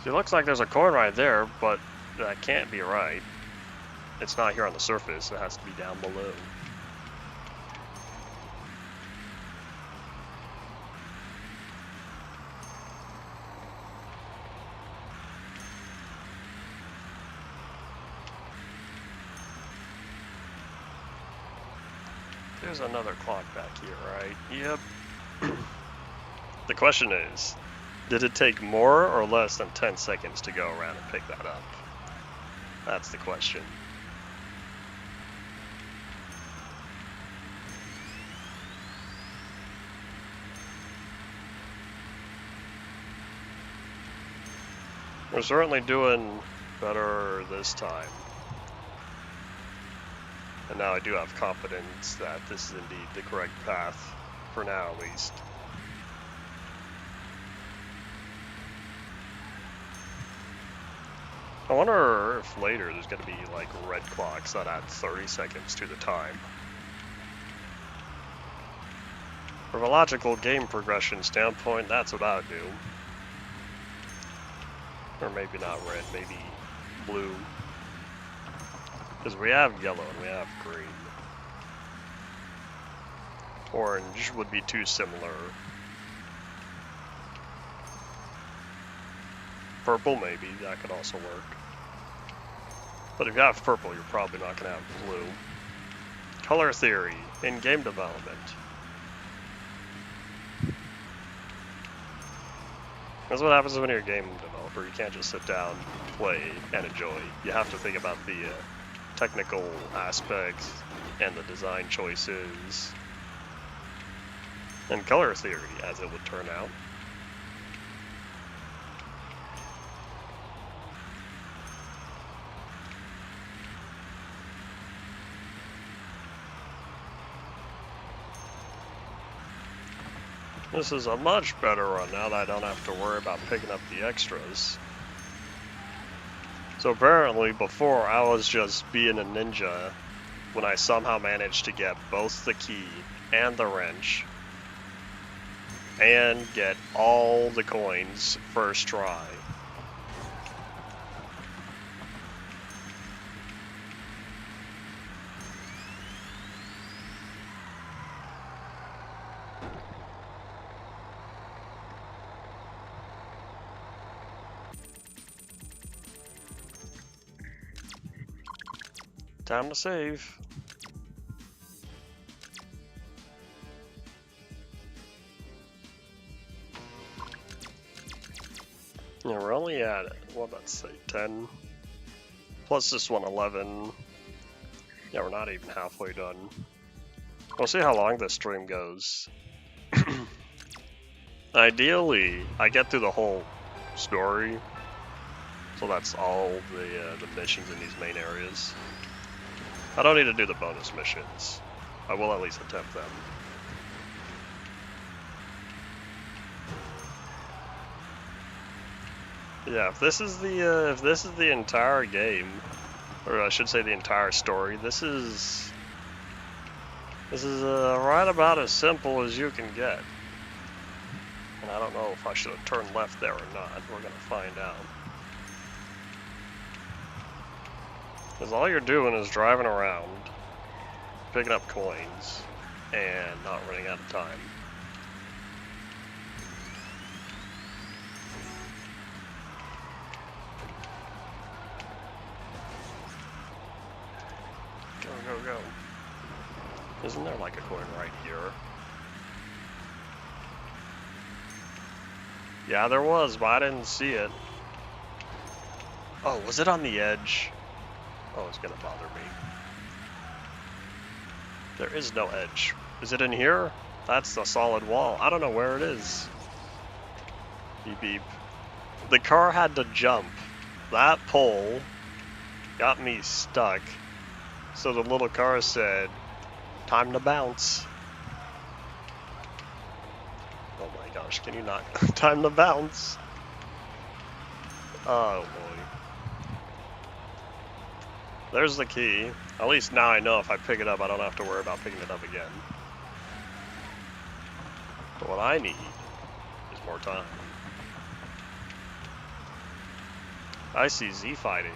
See, it looks like there's a coin right there, but that can't be right. It's not here on the surface, it has to be down below. There's another clock back here, right? Yep. The question is, did it take more or less than 10 seconds to go around and pick that up? That's the question. We're certainly doing better this time. And now I do have confidence that this is indeed the correct path, for now at least. I wonder if later there's going to be like red clocks that add 30 seconds to the time. From a logical game progression standpoint, that's what I would do. Or maybe not red, maybe blue. Because we have yellow and we have green. Orange would be too similar. Purple, maybe, that could also work. But if you have purple, you're probably not going to have blue. Color theory in game development. That's what happens when you're a game developer. You can't just sit down, play, and enjoy. You have to think about the technical aspects and the design choices and color theory, as it would turn out. This is a much better run now that I don't have to worry about picking up the extras. So apparently before I was just being a ninja when I somehow managed to get both the key and the wrench and get all the coins first try. Time to save. Yeah, we're only at, what did that say, 10? Plus this one, 11. Yeah, we're not even halfway done. We'll see how long this stream goes. Ideally, I get through the whole story. So that's all the missions in these main areas. I don't need to do the bonus missions. I will at least attempt them. Yeah, if this is the entire game, or I should say the entire story, this is right about as simple as you can get. And I don't know if I should have turned left there or not. We're gonna find out. Because all you're doing is driving around, picking up coins, and not running out of time. Go, go, go. Isn't there like a coin right here? Yeah, there was, but I didn't see it. Oh, was it on the edge? Oh, it's gonna bother me. There is no edge. Is it in here? That's the solid wall. I don't know where it is. Beep beep. The car had to jump. That pole got me stuck. So the little car said, time to bounce. Oh my gosh, can you not? Time to bounce. Oh boy. There's the key. At least now I know if I pick it up, I don't have to worry about picking it up again. But what I need is more time. I see Z fighting.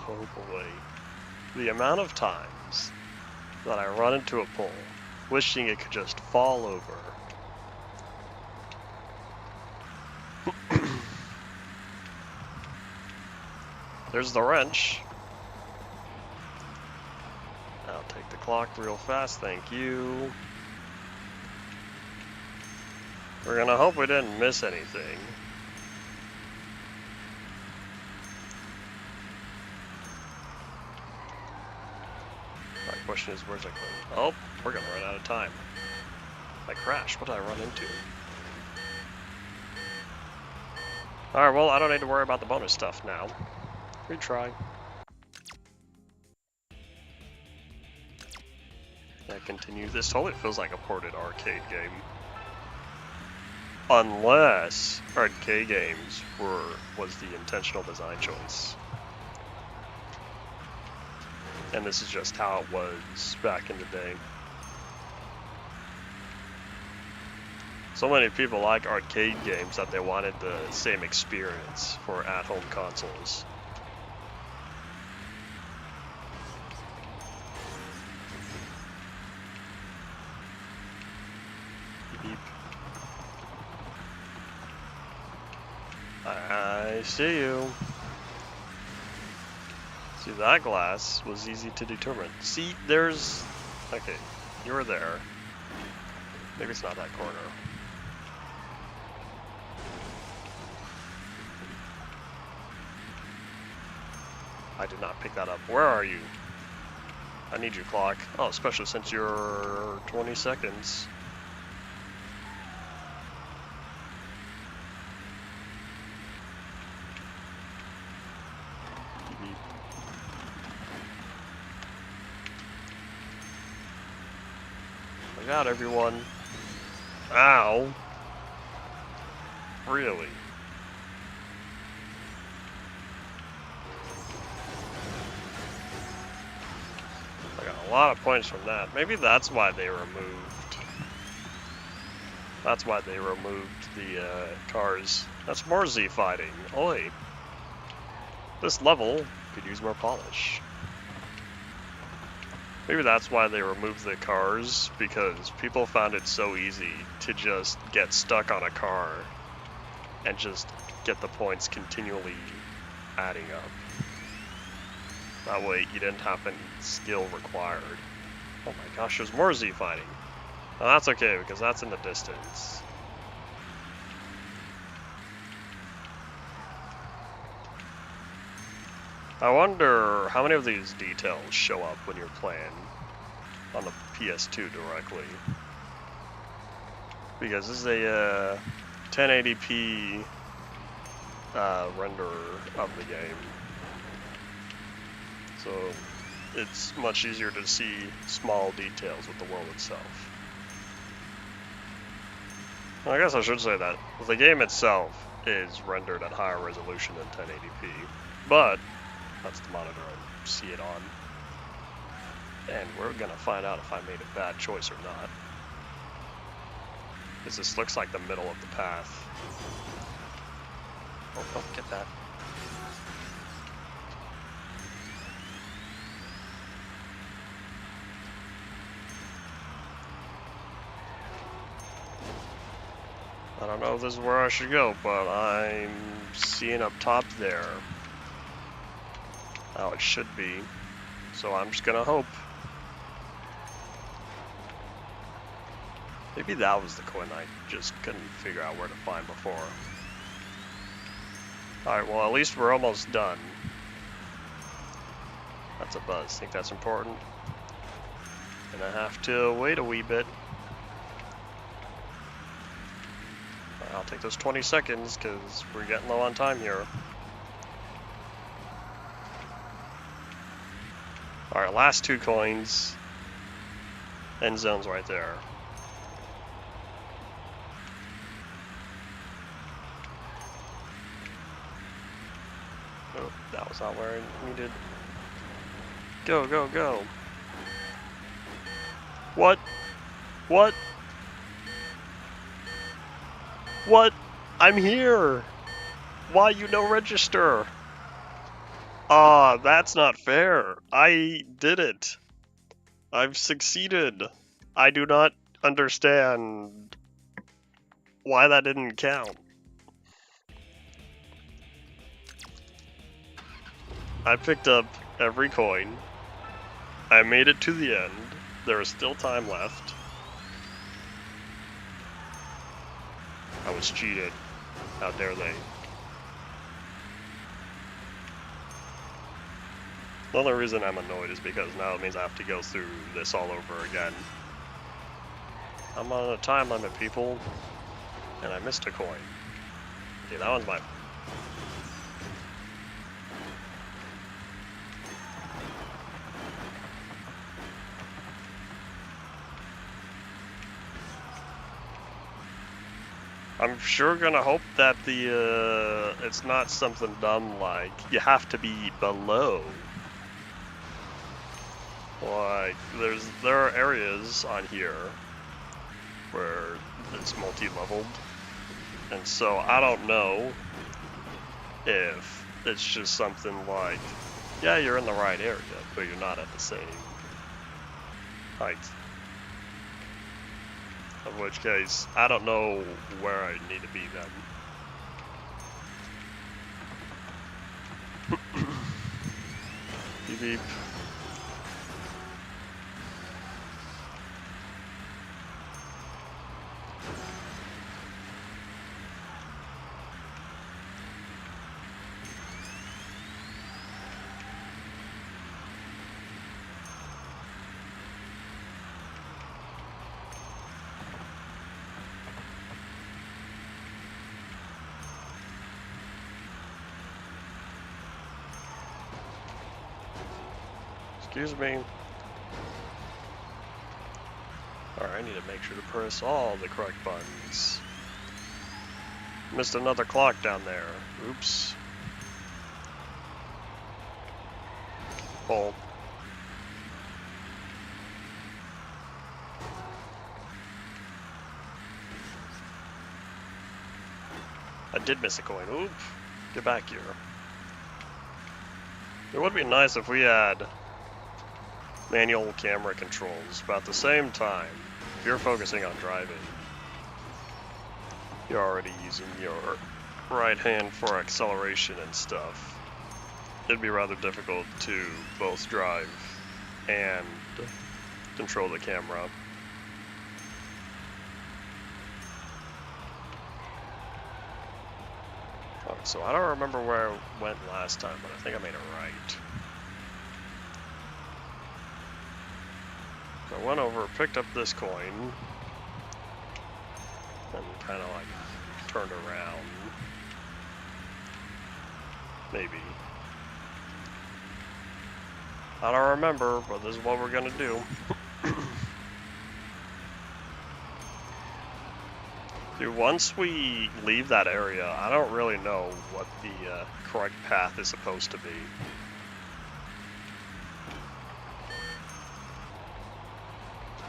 Oh boy. The amount of times that I run into a pole, wishing it could just fall over. There's the wrench. I'll take the clock real fast, thank you. We're gonna hope we didn't miss anything. My question is, where's it going? Oh, we're gonna run out of time. I crashed, what did I run into? Alright, well, I don't need to worry about the bonus stuff now. Retry. I continue. This totally feels like a ported arcade game. Unless arcade games was the intentional design choice. And this is just how it was back in the day. So many people like arcade games that they wanted the same experience for at-home consoles. Beep. I see you. See, that glass was easy to determine. See, there's... Okay, you were there. Maybe it's not that corner. I did not pick that up. Where are you? I need your clock. Oh, especially since you're 20 seconds. Look out, everyone. Ow. Really? I got a lot of points from that. Maybe that's why they removed. That's why they removed the cars. That's more Z fighting. Oi. This level could use more polish. Maybe that's why they removed the cars, because people found it so easy to just get stuck on a car and just get the points continually adding up. That way you didn't have any skill required. Oh my gosh, there's more Z fighting. Well, that's okay, because that's in the distance. I wonder how many of these details show up when you're playing on the PS2 directly. Because this is a 1080p render of the game. So it's much easier to see small details with the world itself. Well, I guess I should say that the game itself is rendered at higher resolution than 1080p, but that's the monitor I see it on. And we're gonna find out if I made a bad choice or not. Because this looks like the middle of the path. Oh, get that. I don't know if this is where I should go, but I'm seeing up top there how it should be. So I'm just gonna hope. Maybe that was the coin I just couldn't figure out where to find before. Alright, well at least we're almost done. That's a buzz. I think that's important. And I have to wait a wee bit. I'll take those 20 seconds because we're getting low on time here. Alright, last 2 coins. End zone's right there. Oh, that was not where I needed. Go, go, go. What? What? What? I'm here! Why you no register? Ah, that's not fair. I did it. I've succeeded. I do not understand why that didn't count. I picked up every coin. I made it to the end. There is still time left. I was cheated. How dare they? The only reason I'm annoyed is because now it means I have to go through this all over again. I'm on a time limit, people. And I missed a coin. Okay, that one's mine. I'm sure gonna hope that the it's not something dumb like you have to be below. Like there are areas on here where it's multi-leveled, and so I don't know if it's just something like, yeah, you're in the right area, but you're not at the same height. In which case, I don't know where I need to be then. Beep beep. Excuse me. Alright, I need to make sure to press all the correct buttons. Missed another clock down there. Oops. Pull. I did miss a coin. Oop. Get back here. It would be nice if we had manual camera controls, but at the same time, if you're focusing on driving, you're already using your right hand for acceleration and stuff. It'd be rather difficult to both drive and control the camera. Oh, so I don't remember where I went last time, but I think I made it right. So I went over, picked up this coin, and kind of like turned around. Maybe. I don't remember, but this is what we're gonna do. Dude, once we leave that area, I don't really know what the correct path is supposed to be.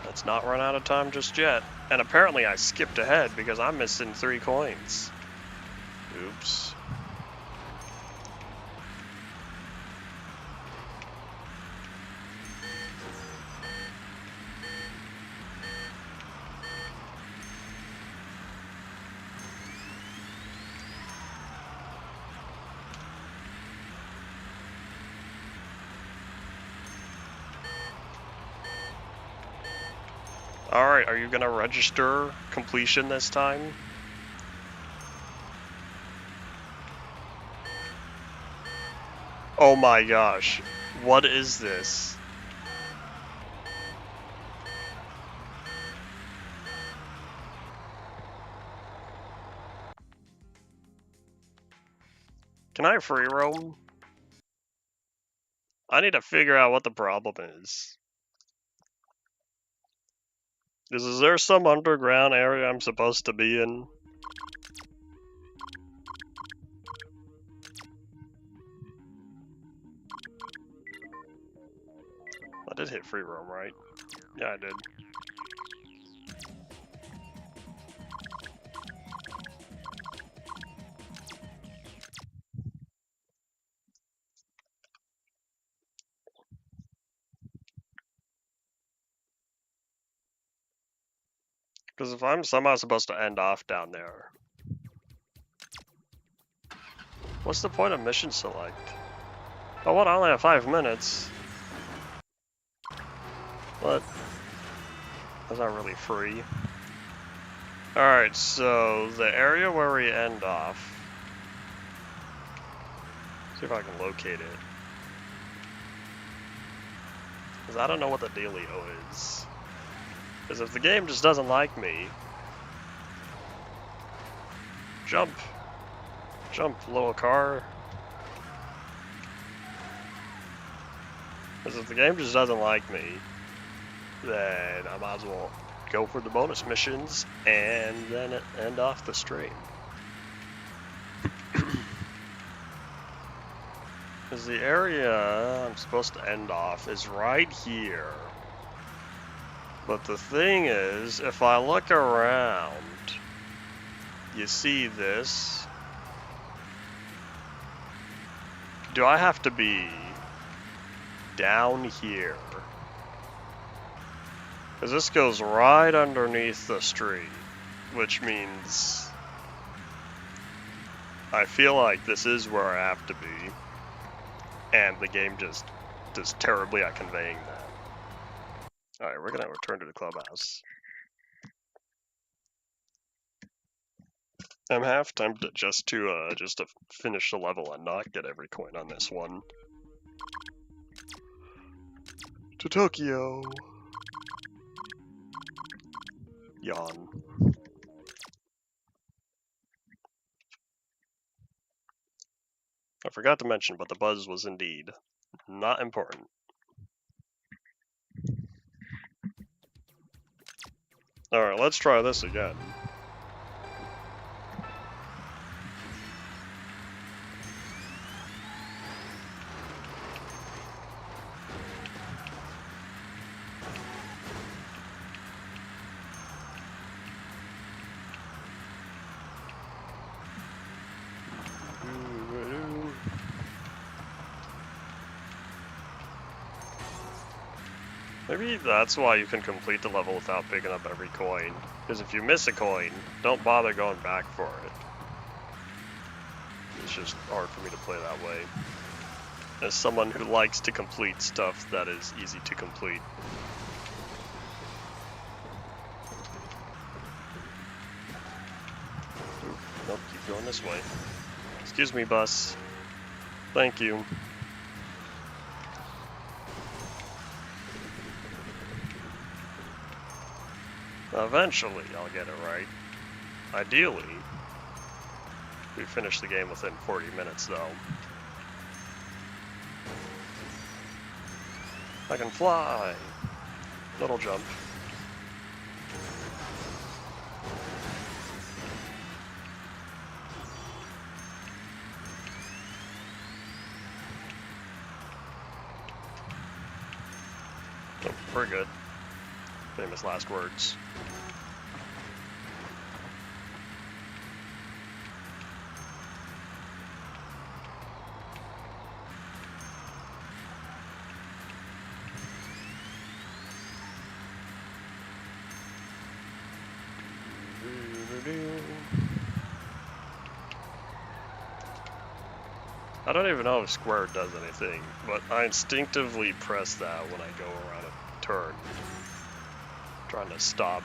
Let's not run out of time just yet. And apparently I skipped ahead because I'm missing 3 coins. Oops. Alright, are you gonna register completion this time? Oh my gosh, what is this? Can I free roam? I need to figure out what the problem is. Is there some underground area I'm supposed to be in? I did hit free roam, right? Yeah, I did. Because if I'm somehow supposed to end off down there, what's the point of mission select? Oh, what? I only have 5 minutes. What? That's not really free. Alright, so the area where we end off. See if I can locate it. Because I don't know what the dealio is. Because if the game just doesn't like me... Jump! Jump, little car. Because if the game just doesn't like me, then I might as well go for the bonus missions and then end off the stream. Because the area I'm supposed to end off is right here. But the thing is, if I look around, you see this. Do I have to be down here? Because this goes right underneath the street, which means I feel like this is where I have to be, and the game just does terribly at conveying that. Alright, we're gonna return to the clubhouse. I'm half tempted just to finish the level and not get every coin on this one. To Tokyo! Yawn. I forgot to mention, but the buzz was indeed not important. Alright, let's try this again. Maybe that's why you can complete the level without picking up every coin. Because if you miss a coin, don't bother going back for it. It's just hard for me to play that way. As someone who likes to complete stuff that is easy to complete. Ooh, nope, keep going this way. Excuse me, bus. Thank you. Eventually, I'll get it right. Ideally, we finish the game within 40 minutes, though. I can fly! Little jump. Oh, we're good. Famous last words. I don't even know if square does anything, but I instinctively press that when I go around a turn. Trying to stop.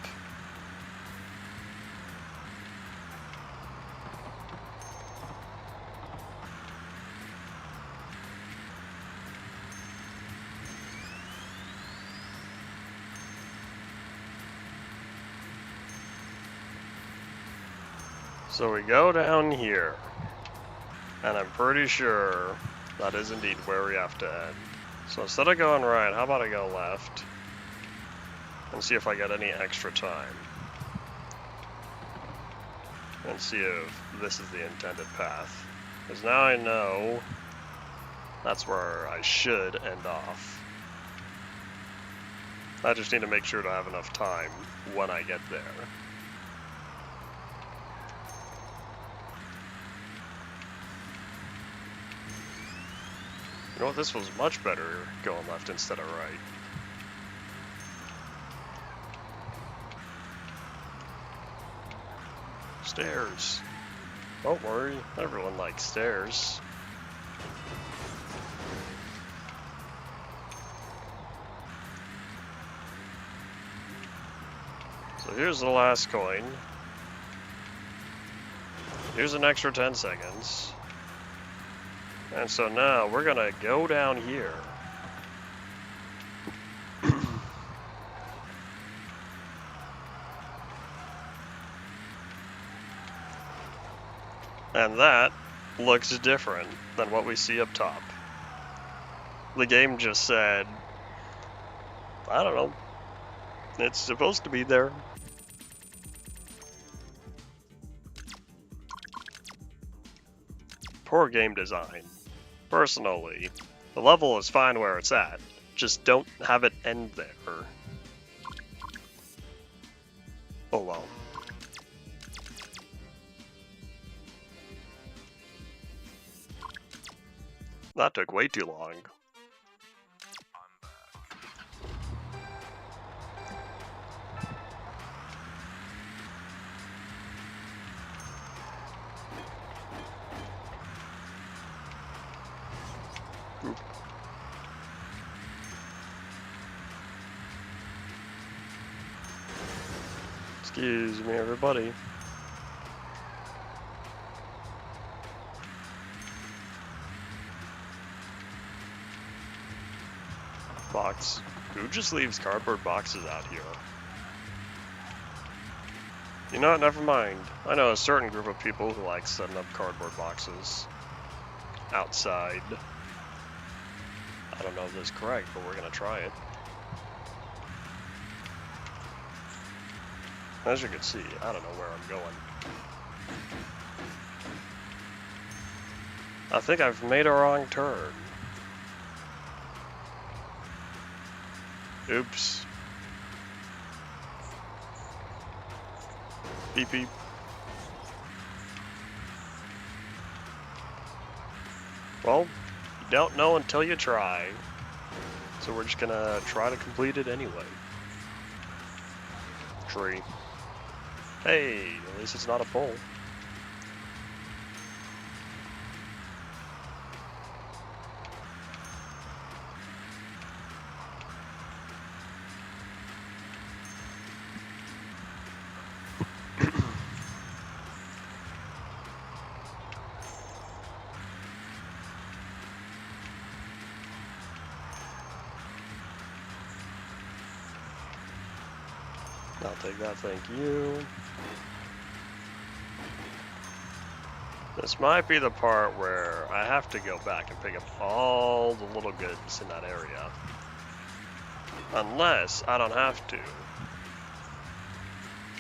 So we go down here, and I'm pretty sure that is indeed where we have to end. So instead of going right, how about I go left and see if I get any extra time, and see if this is the intended path. Because now I know that's where I should end off. I just need to make sure to have enough time when I get there. You know what, this was much better going left instead of right. Stairs. Don't worry, everyone likes stairs. So here's the last coin. Here's an extra 10 seconds. And so now we're gonna go down here. And that looks different than what we see up top. The game just said, I don't know, it's supposed to be there. Poor game design. Personally, the level is fine where it's at. Just don't have it end there. Oh well. That took way too long. Excuse me, everybody. Box. Who just leaves cardboard boxes out here? You know what, never mind. I know a certain group of people who like setting up cardboard boxes outside. I don't know if this is correct, but we're gonna try it. As you can see, I don't know where I'm going. I think I've made a wrong turn. Oops. Beep beep. Well, you don't know until you try. So we're just gonna try to complete it anyway. Tree. Hey, at least it's not a pole. I'll take that, thank you. This might be the part where I have to go back and pick up all the little goods in that area. Unless I don't have to.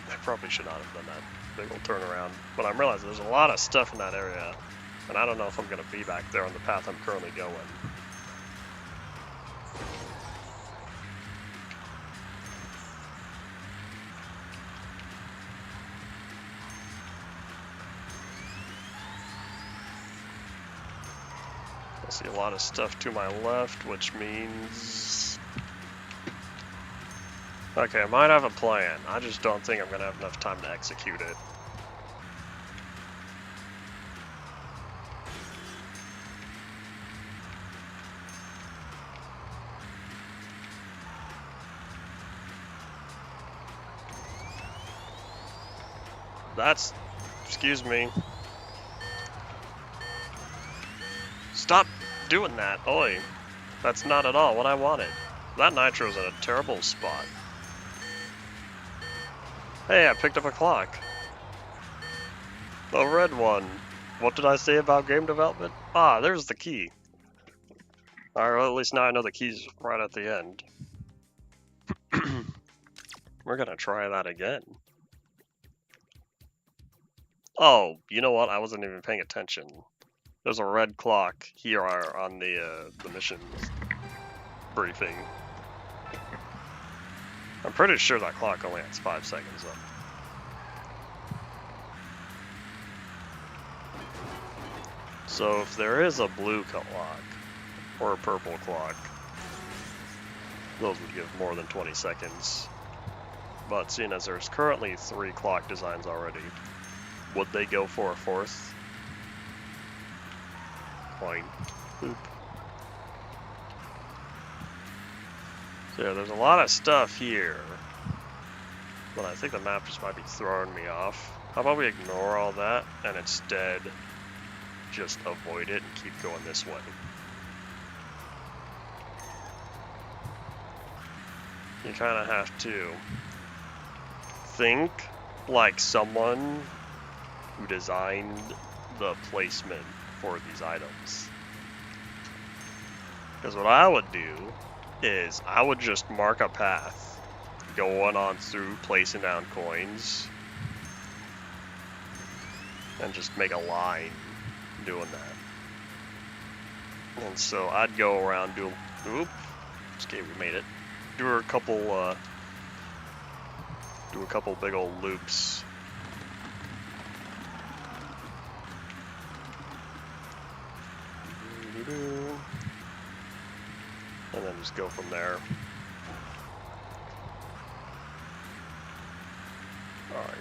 I probably should not have done that big old turnaround. But I'm realizing there's a lot of stuff in that area. And I don't know if I'm going to be back there on the path I'm currently going. I see a lot of stuff to my left, which means... Okay, I might have a plan. I just don't think I'm going to have enough time to execute it. That's... Excuse me. Stop doing that, oi. That's not at all what I wanted. That nitro's in a terrible spot. Hey, I picked up a clock. A red one. What did I say about game development? Ah, there's the key. Alright, well, at least now I know the key's right at the end. We're gonna try that again. Oh, you know what? I wasn't even paying attention. There's a red clock here on the mission briefing. I'm pretty sure that clock only has 5 seconds up. So if there is a blue clock or a purple clock, those would give more than 20 seconds. But seeing as there's currently 3 clock designs already, would they go for a 4th? Fine. Boop. So yeah, there's a lot of stuff here, but I think the map just might be throwing me off. How about we ignore all that and instead just avoid it and keep going this way? You kind of have to think like someone who designed the placement for these items. Because what I would do is I would just mark a path going on through placing down coins and just make a line doing that. And so I'd go around do okay, we made it. Do a couple big old loops. And then just go from there. Alright,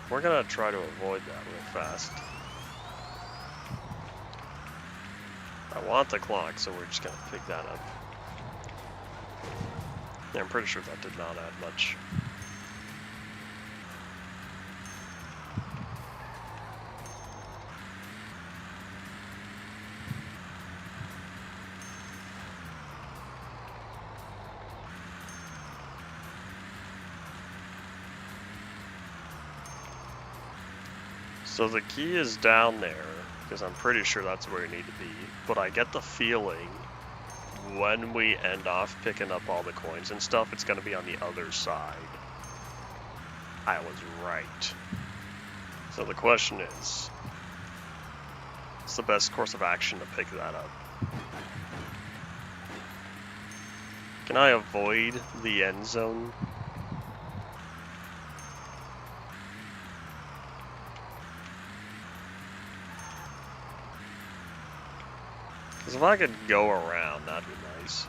we're gonna try to avoid that real fast. I want the clock, so we're just gonna pick that up. Yeah, I'm pretty sure that did not add much. So the key is down there, because I'm pretty sure that's where you need to be, but I get the feeling when we end off picking up all the coins and stuff, it's going to be on the other side. I was right. So the question is, what's the best course of action to pick that up? Can I avoid the end zone? Because if I could go around, that'd be nice.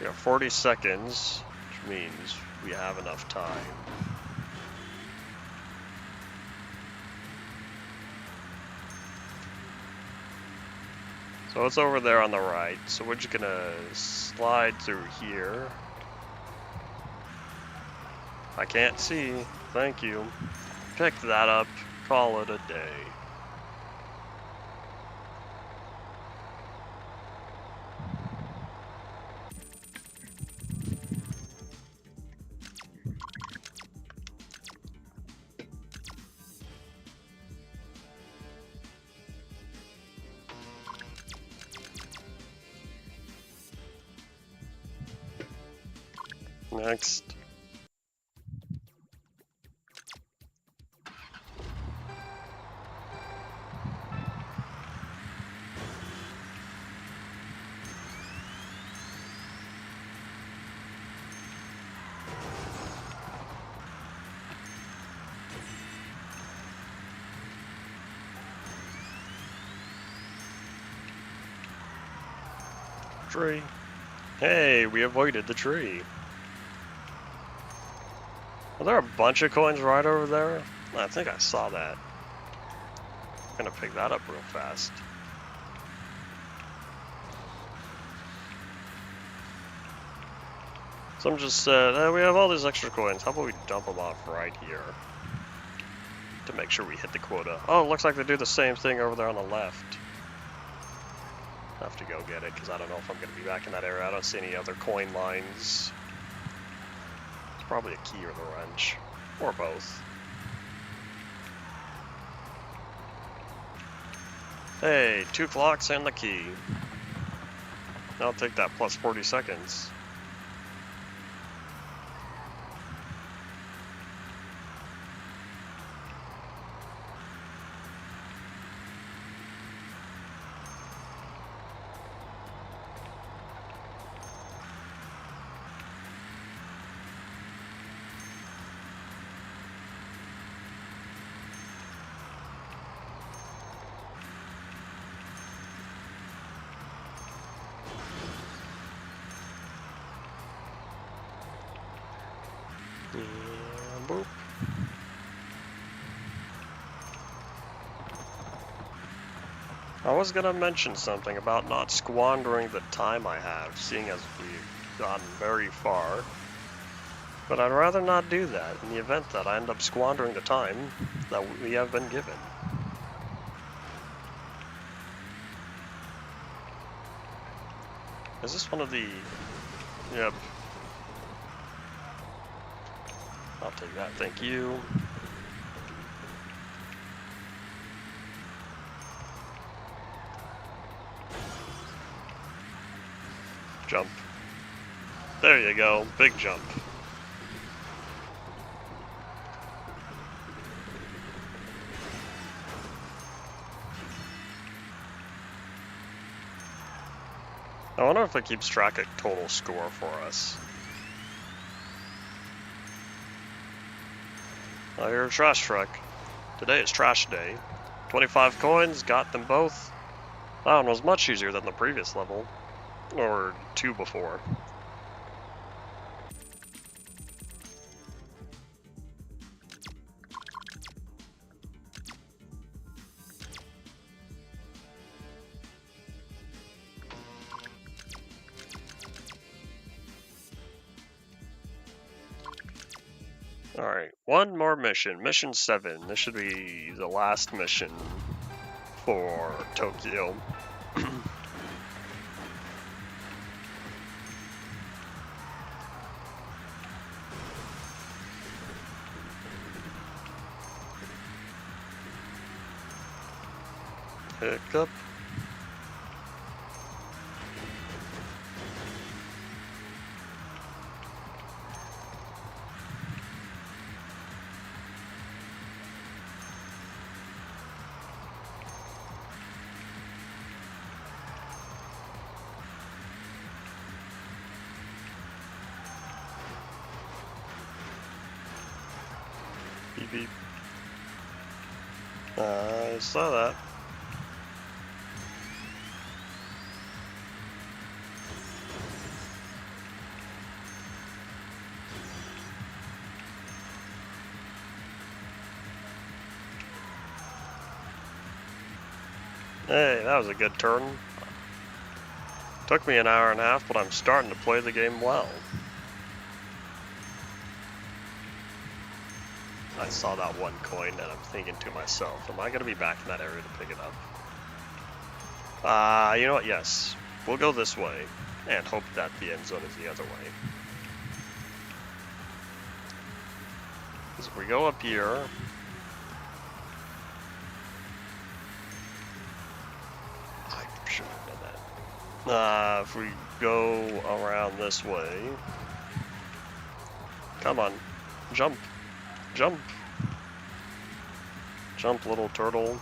We have 40 seconds, which means we have enough time. So it's over there on the right. So we're just gonna slide through here. I can't see. Thank you. Pick that up. Call it a day. Next. Tree. Hey, we avoided the tree. Are there a bunch of coins right over there? I think I saw that. I'm gonna pick that up real fast. Some just said, hey, we have all these extra coins. How about we dump them off right here? To make sure we hit the quota. Oh, it looks like they do the same thing over there on the left. I have to go get it, because I don't know if I'm going to be back in that area. I don't see any other coin lines. It's probably a key or the wrench. Or both. Hey, 2 clocks and the key. I'll take that plus 40 seconds. And boop. I was gonna mention something about not squandering the time I have, seeing as we've gotten very far. But I'd rather not do that in the event that I end up squandering the time that we have been given. Is this one of the... Yep. I'll take that, thank you. Jump. There you go, big jump. I wonder if it keeps track of total score for us. I hear a trash truck. Today is trash day. 25 coins, got them both. That one was much easier than the previous level. Or 2 before. Alright, one more mission. Mission 7. This should be the last mission for Tokyo. Hiccup. Beep beep. I saw that. Hey, that was a good turn. Took me an hour and a half, but I'm starting to play the game well. I saw that one coin and I'm thinking to myself, am I going to be back in that area to pick it up? You know what? Yes. We'll go this way and hope that the end zone is the other way. Because if we go up here, I should have done that. If we go around this way, come on, jump, jump, jump, little turtle.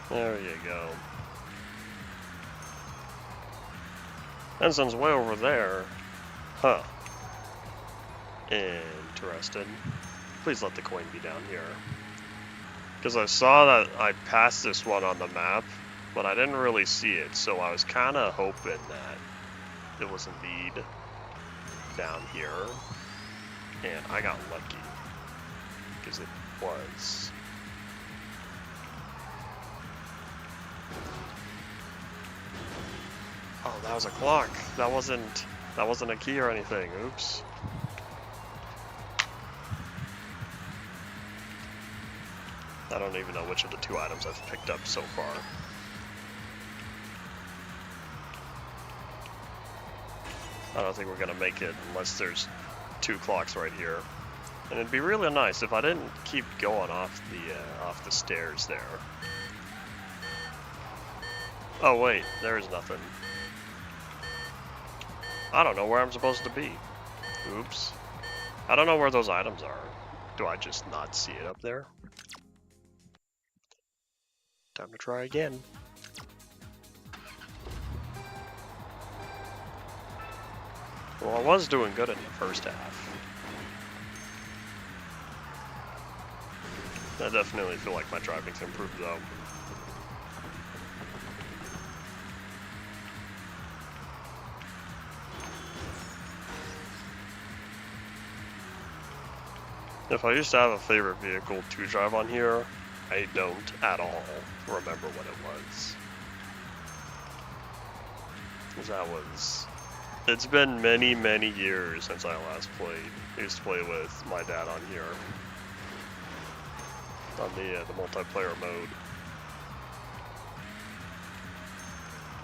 There you go. End zone's way over there. Huh. Interesting. Please let the coin be down here. Because I saw that I passed this one on the map, but I didn't really see it, so I was kind of hoping that it was indeed down here. And I got lucky. Because it was. Oh, that was a clock. That wasn't a key or anything. Oops. I don't even know which of the two items I've picked up so far. I don't think we're gonna make it unless there's two clocks right here. And it'd be really nice if I didn't keep going off the stairs there. Oh wait, there's nothing. I don't know where I'm supposed to be. Oops. I don't know where those items are. Do I just not see it up there? Time to try again. Well, I was doing good in the first half. I definitely feel like my driving's improved though. If I used to have a favorite vehicle to drive on here, I don't at all remember what it was. 'Cause it's been many, many years since I last played. I used to play with my dad on here. On the multiplayer mode.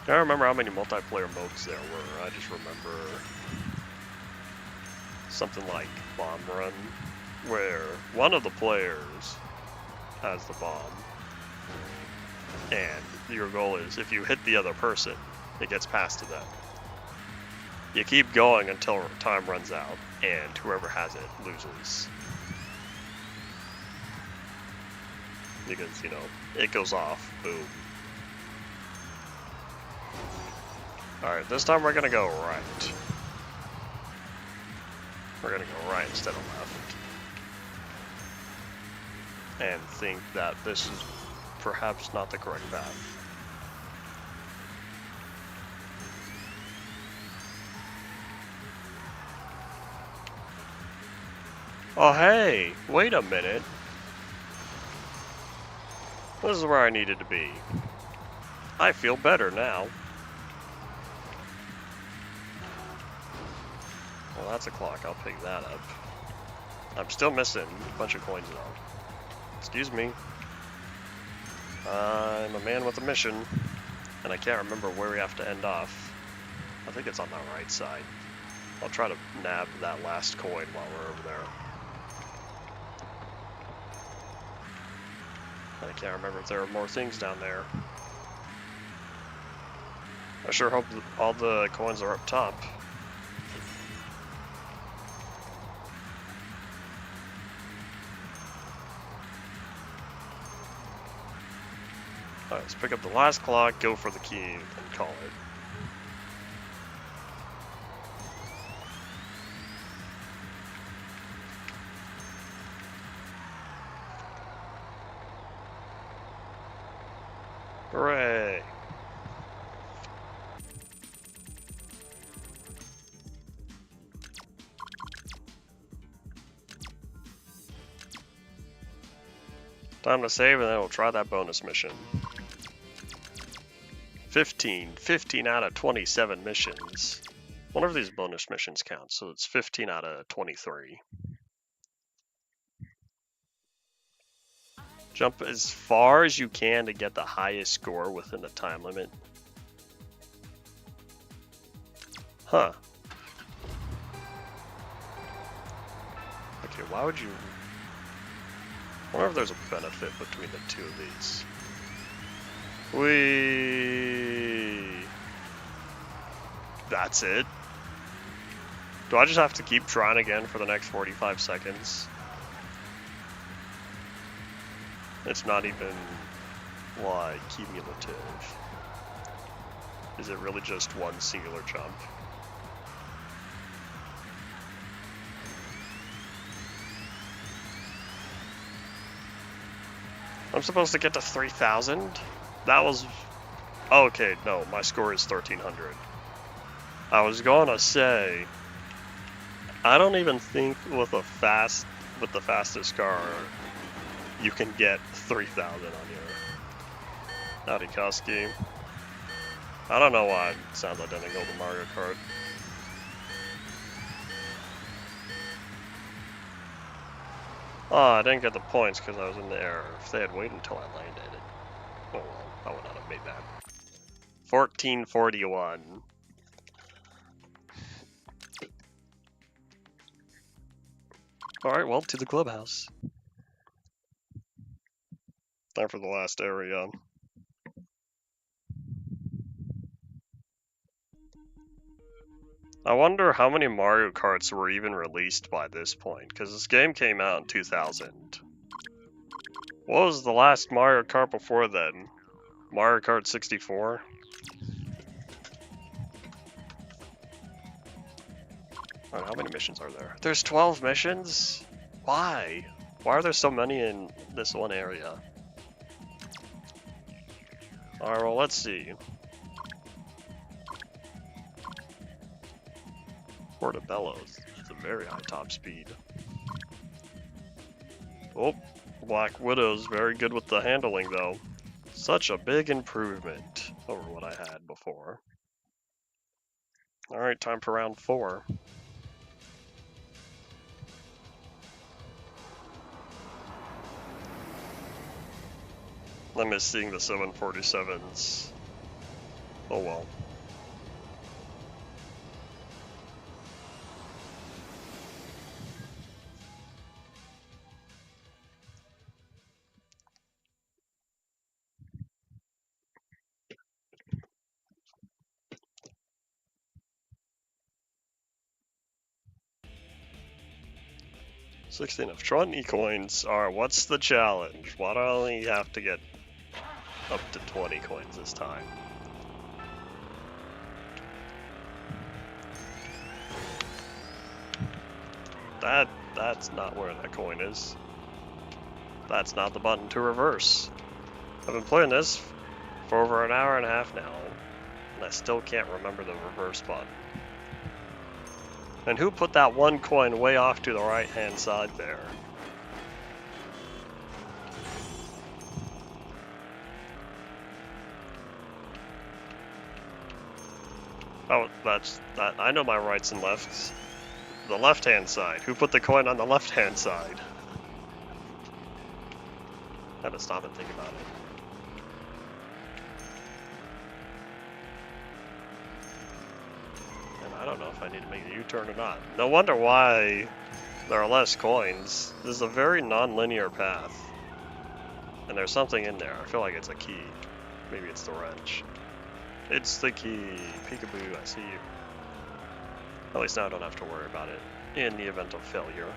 I don't remember how many multiplayer modes there were. I just remember something like Bomb Run, where one of the players has the bomb, and your goal is if you hit the other person, it gets passed to them. You keep going until time runs out, and whoever has it loses. Because, you know, it goes off, boom. Alright, this time we're gonna go right. We're gonna go right instead of left. And think that this is perhaps not the correct path. Oh hey, wait a minute. This is where I needed to be. I feel better now. Well, that's a clock. I'll pick that up. I'm still missing a bunch of coins though. Excuse me. I'm a man with a mission, and I can't remember where we have to end off. I think it's on the right side. I'll try to nab that last coin while we're over there. I can't remember if there are more things down there. I sure hope all the coins are up top. Alright, let's pick up the last clock, go for the key, and call it. Hooray! Time to save and then we'll try that bonus mission. 15 out of 27 missions. Wonder if these bonus missions count, so it's 15 out of 23. Jump as far as you can to get the highest score within the time limit. Huh. Okay, why would you... I wonder if there's a benefit between the two of these. That's it? Do I just have to keep trying again for the next 45 seconds? It's not even, like, cumulative. Is it really just one singular jump? I'm supposed to get to 3,000? That was... Oh, okay, no, my score is 1,300. I was gonna say... I don't even think with the fastest car, you can get 3,000 on here. Howdy, Koski. I don't know why it sounds identical to Mario Kart. Oh, I didn't get the points because I was in the air. If they had waited until I landed it, oh well, I would not have made that. 1441. Alright, well, to the clubhouse. Time for the last area. I wonder how many Mario Karts were even released by this point, because this game came out in 2000. What was the last Mario Kart before then? Mario Kart 64? Alright, how many missions are there? There's 12 missions? Why? Why are there so many in this one area? Alright, well, let's see. Portobello is a very high top speed. Oh, Black Widow's very good with the handling, though. Such a big improvement over what I had before. Alright, time for round 4. I miss seeing the 747s. Oh well. $16 of Tron coins. Alright, what's the challenge? Why do I only have to get up to 20 coins this time? That's not where that coin is. That's not the button to reverse. I've been playing this for over an hour and a half now, and I still can't remember the reverse button. And who put that one coin way off to the right hand side there? Oh, that's that. I know my rights and lefts. The left hand side. Who put the coin on the left hand side? Had to stop and think about it. I don't know if I need to make a U-turn or not. No wonder why there are less coins. This is a very non-linear path. And there's something in there. I feel like it's a key. Maybe it's the wrench. It's the key. Peekaboo, I see you. At least now I don't have to worry about it in the event of failure.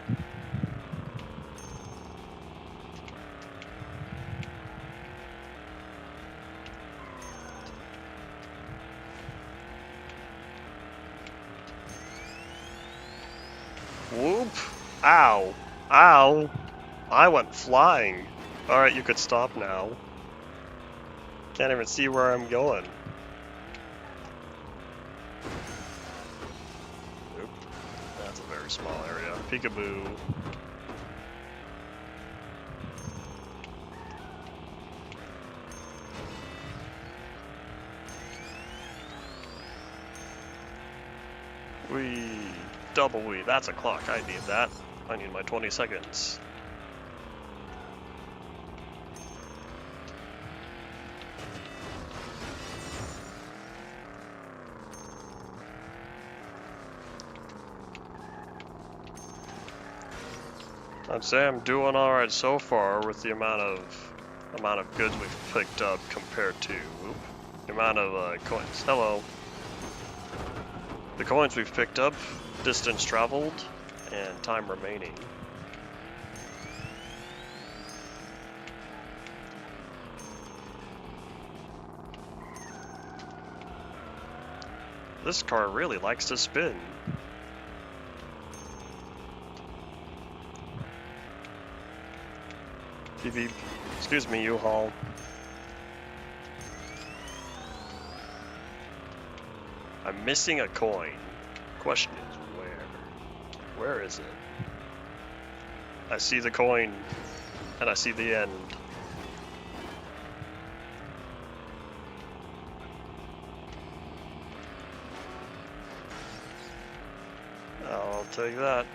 Whoop! Ow! Ow! I went flying. Alright, you could stop now. Can't even see where I'm going. Oop. That's a very small area. Peekaboo. Wee. Double wee. That's a clock. I need that. I need my 20 seconds. I'd say I'm doing alright so far with the amount of goods we've picked up compared to the amount of coins. Hello. The coins we've picked up, distance traveled, and time remaining. This car really likes to spin. Beep beep. Excuse me, U-Haul. I'm missing a coin. Question is where? Where is it? I see the coin, and I see the end. I'll take that.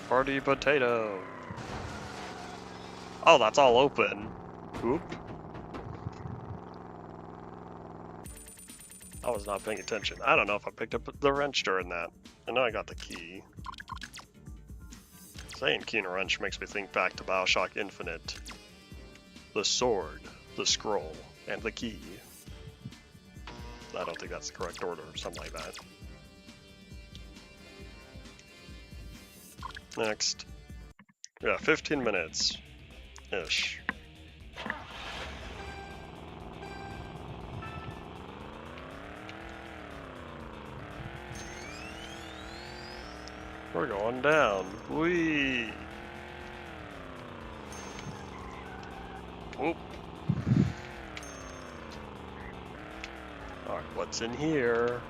Party potato. Oh, that's all open. Oop. I was not paying attention. I don't know if I picked up the wrench during that. I know I got the key. Saying key and wrench makes me think back to BioShock Infinite. The sword, the scroll, and the key. I don't think that's the correct order, or something like that. Next. Yeah, 15 minutes-ish. We're going down. Whee! Whoop. Alright, what's in here?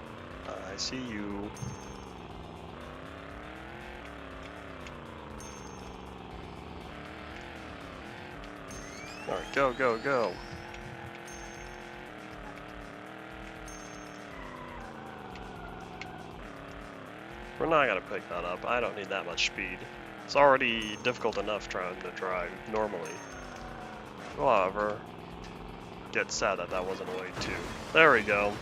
I see you. Alright, go, go, go. We're not gonna pick that up. I don't need that much speed. It's already difficult enough trying to drive normally. However, get sad that that wasn't a way to. There we go.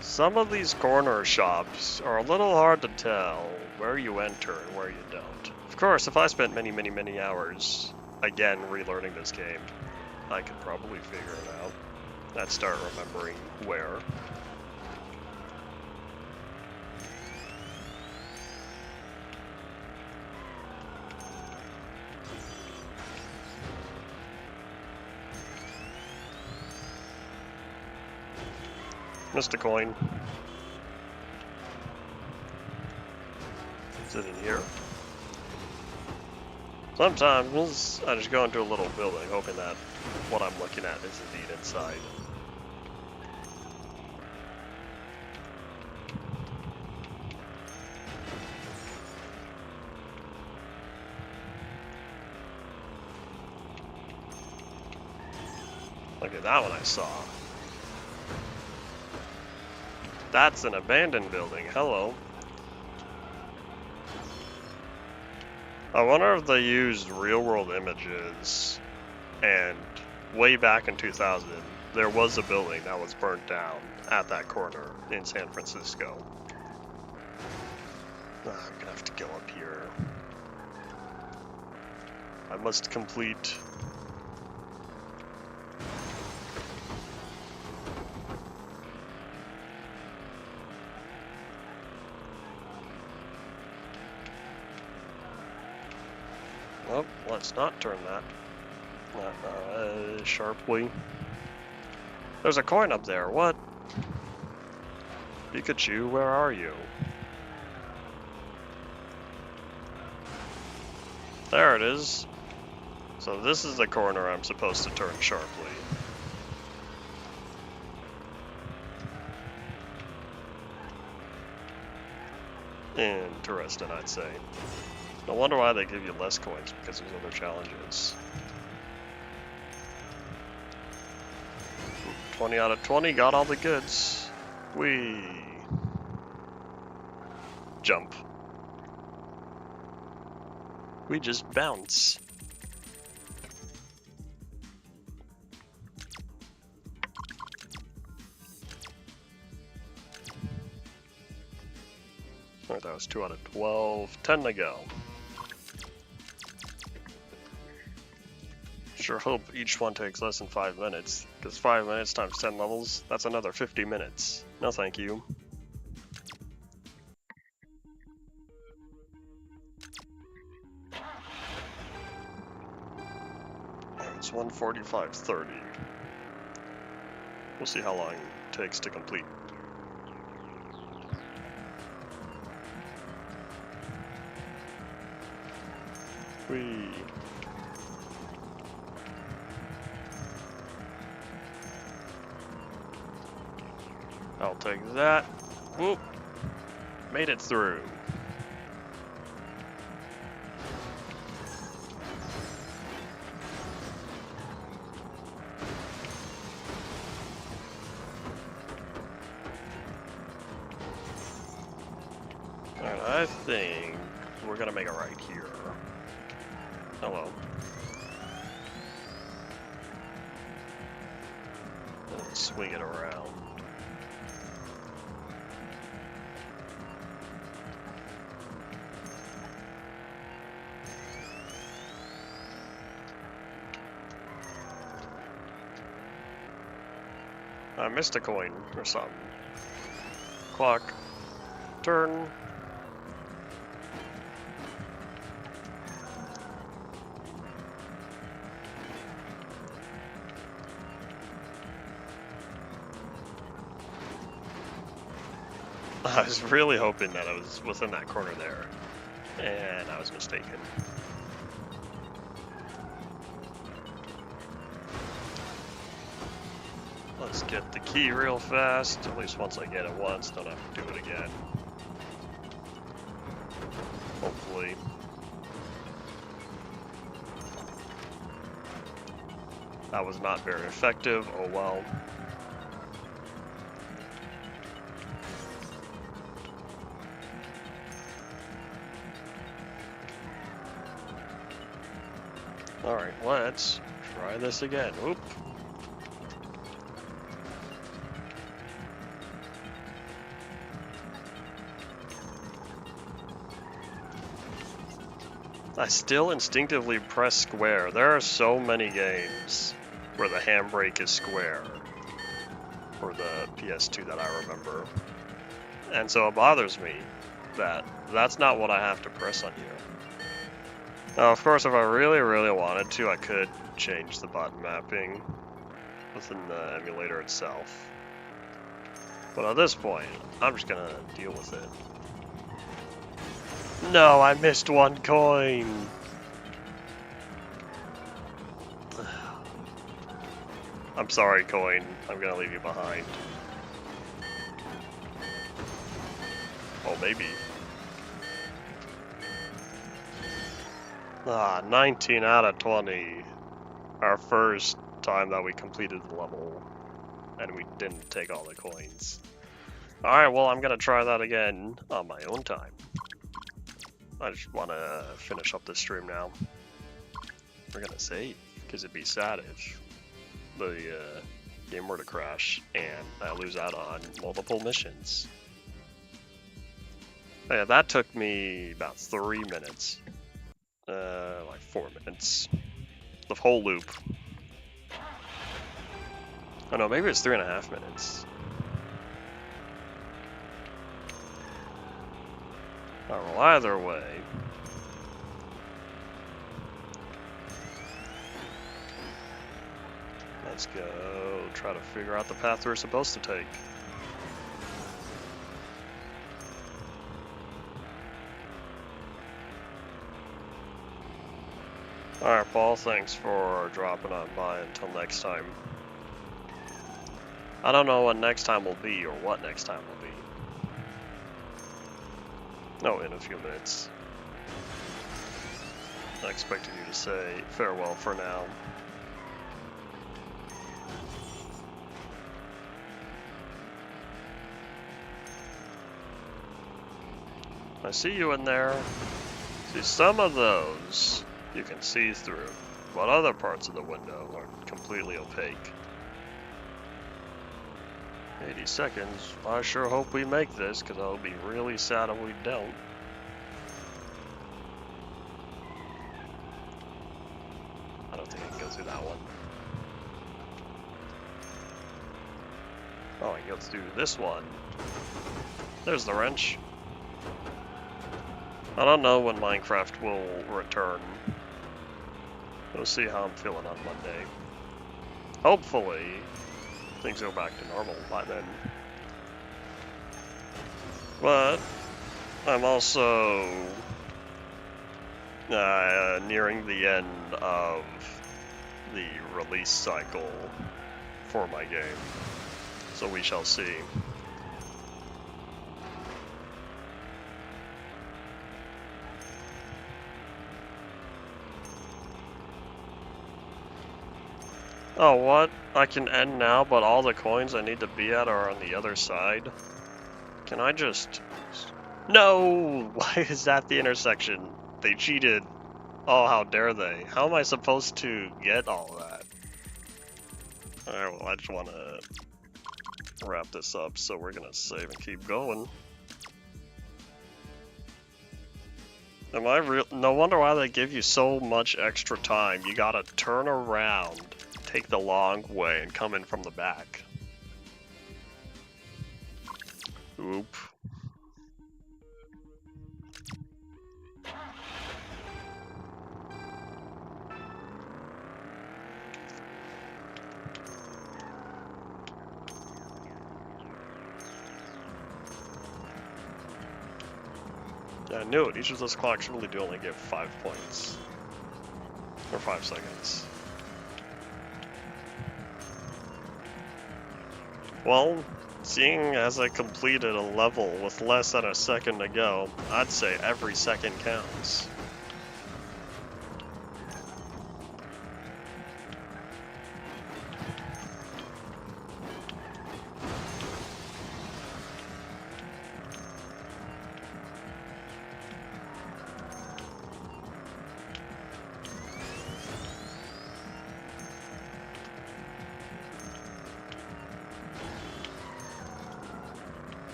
Some of these corner shops are a little hard to tell where you enter and where you don't. Of course, if I spent many hours, again, relearning this game, I could probably figure it out. I'd start remembering where. Missed a coin. Is it in here? Sometimes I just go into a little building hoping that what I'm looking at is indeed inside. Look at that one I saw. That's an abandoned building. Hello. I wonder if they used real-world images, and way back in 2000, there was a building that was burnt down at that corner in San Francisco. I'm gonna have to go up here. I must complete... Oh, let's not turn that sharply. There's a coin up there. What? Pikachu, where are you? There it is. So this is the corner I'm supposed to turn sharply. Interesting, I'd say. No wonder why they give you less coins, because there's other challenges. 20 out of 20, got all the goods. Whee! jump. We just bounce. Alright, that was 2 out of 12. 10 to go. Sure hope each one takes less than 5 minutes, because 5 minutes times 10 levels, that's another 50 minutes. No thank you. It's 1:45:30. We'll see how long it takes to complete. Whee! I'll take that. Whoop! Made it through. Alright, I think we're gonna make it right here. Hello. And swing it around. I missed a coin or something. Clock. Turn. I was really hoping that I was within that corner there, and I was mistaken. Let's get the key real fast, at least once I get it once, don't have to do it again. Hopefully. That was not very effective, oh well. Alright, let's try this again. Oop. I still instinctively press square. There are so many games where the handbrake is square for the PS2 that I remember. And so it bothers me that that's not what I have to press on here. Now, of course, if I really, really wanted to, I could change the button mapping within the emulator itself. But at this point, I'm just gonna deal with it. No, I missed one coin! I'm sorry, coin. I'm gonna leave you behind. Oh, maybe. Ah, 19 out of 20. Our first time that we completed the level, and we didn't take all the coins. Alright, well, I'm gonna try that again on my own time. I just want to finish up this stream now. We're gonna save, because it'd be sad if the game were to crash and I lose out on multiple missions. Yeah, that took me about 3 minutes. Like 4 minutes. The whole loop. Oh no, maybe it's 3.5 minutes. Oh, well, either way. Let's go try to figure out the path we're supposed to take. Alright, Paul, thanks for dropping on by. Until next time. I don't know what next time will be, or what next time will be. Oh, in a few minutes. I expected you to say farewell for now. I see you in there. See, some of those you can see through, but other parts of the window are completely opaque. 80 seconds. I sure hope we make this, because I'll be really sad if we don't. I don't think I can go through that one. Oh, I can go through this one. There's the wrench. I don't know when Minecraft will return. We'll see how I'm feeling on Monday. Hopefully, things go back to normal by then. But I'm also nearing the end of the release cycle for my game, so we shall see. Oh, what? I can end now, but all the coins I need to be at are on the other side? Can I just... No! Why is that the intersection? They cheated. Oh, how dare they? How am I supposed to get all that? Alright, well, I just want to wrap this up, so we're gonna save and keep going. Am I real? No wonder why they give you so much extra time. You gotta turn around, take the long way, and come in from the back. Oop. Yeah, I knew it. Each of those clocks really do only give 5 points. Or 5 seconds. Well, seeing as I completed a level with less than a second to go, I'd say every second counts.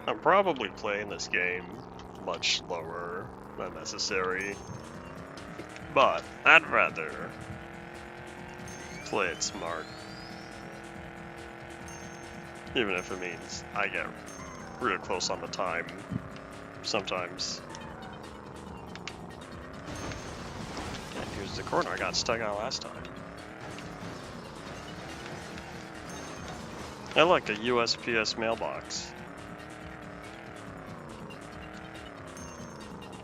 I'm probably playing this game much slower than necessary, but I'd rather play it smart. Even if it means I get real close on the time sometimes. And here's the corner I got stuck out last time. I like a USPS mailbox.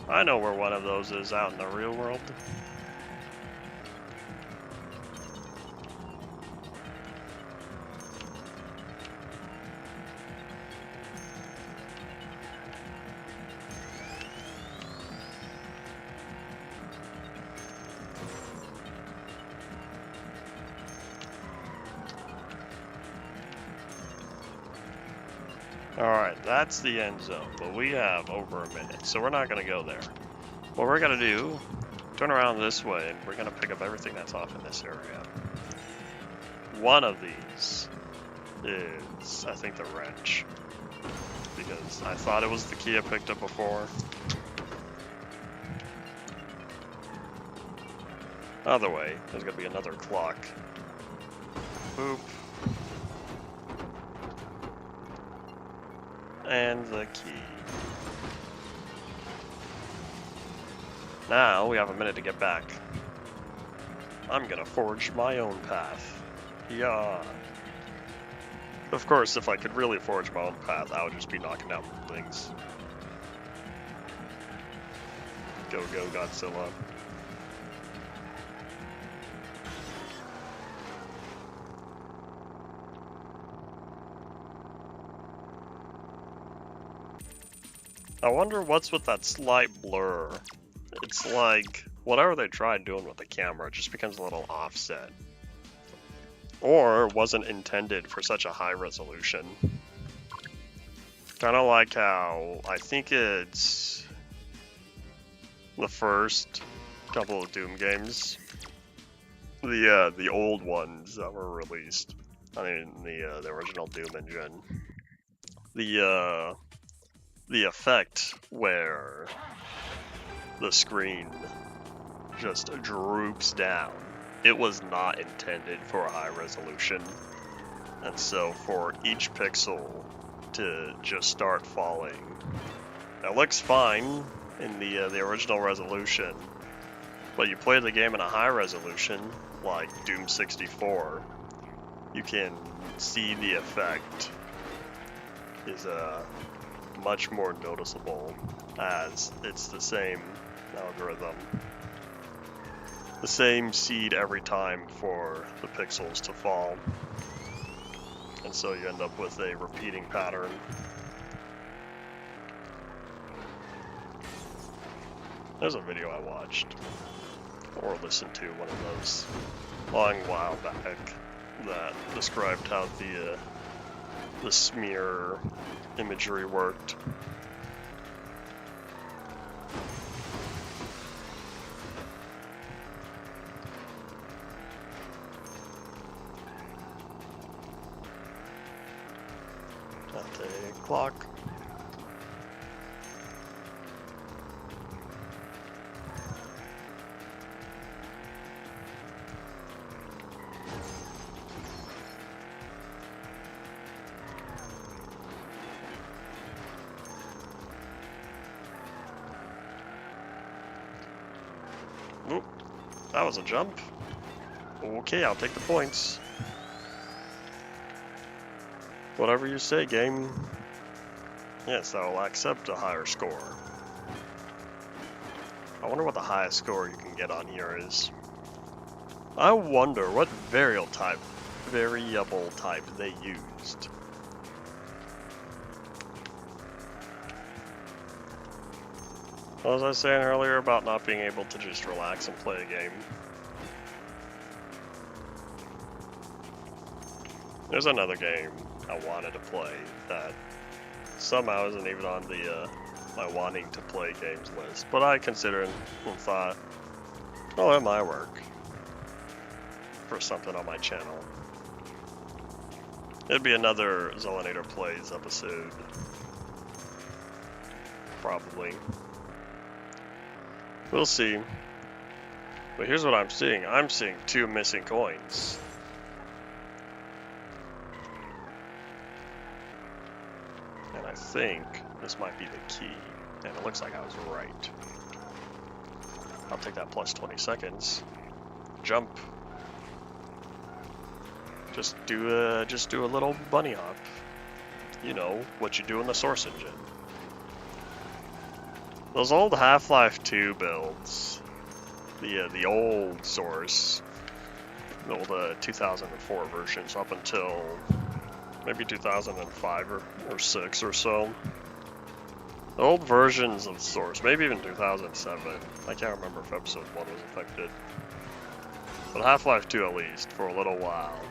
I know where one of those is out in the real world. Alright, that's the end zone, but we have over a minute, so we're not going to go there. What we're going to do, turn around this way, and we're going to pick up everything that's off in this area. One of these is, I think, the wrench, because I thought it was the key I picked up before. Other way, there's going to be another clock. Boop. And the key. Now we have a minute to get back. I'm gonna forge my own path. Yeah. Of course, if I could really forge my own path, I would just be knocking down things. Go, go, Godzilla. I wonder what's with that slight blur. It's like whatever they tried doing with the camera just becomes a little offset. Or wasn't intended for such a high resolution. Kind of like how I think it's the first couple of Doom games, the old ones that were released. I mean the original Doom engine. The effect where the screen just droops down. It was not intended for a high resolution, and so for each pixel to just start falling, it looks fine in the original resolution, but you play the game in a high resolution like Doom 64, you can see the effect is much more noticeable, as it's the same algorithm, the same seed every time for the pixels to fall, and so you end up with a repeating pattern. There's a video I watched or listened to, one of those long while back, that described how the smear imagery worked. At a clock. Oop, that was a jump. Okay, I'll take the points. Whatever you say, game. Yes, I will accept a higher score. I wonder what the highest score you can get on here is. I wonder what variable type they used. What was I saying earlier about not being able to just relax and play a game? There's another game I wanted to play that somehow isn't even on the my wanting to play games list, but I considered and thought, oh, that might work for something on my channel. It'd be another Xelanater Plays episode, probably. We'll see. But here's what I'm seeing. I'm seeing 2 missing coins. And I think this might be the key. And it looks like I was right. I'll take that plus 20 seconds. Jump. Just do a little bunny hop. You know, what you do in the Source engine. Those old Half-Life 2 builds, the old Source, the old 2004 versions up until maybe 2005 or 6 or so. The old versions of Source, maybe even 2007. I can't remember if episode 1 was affected. But Half-Life 2 at least, for a little while,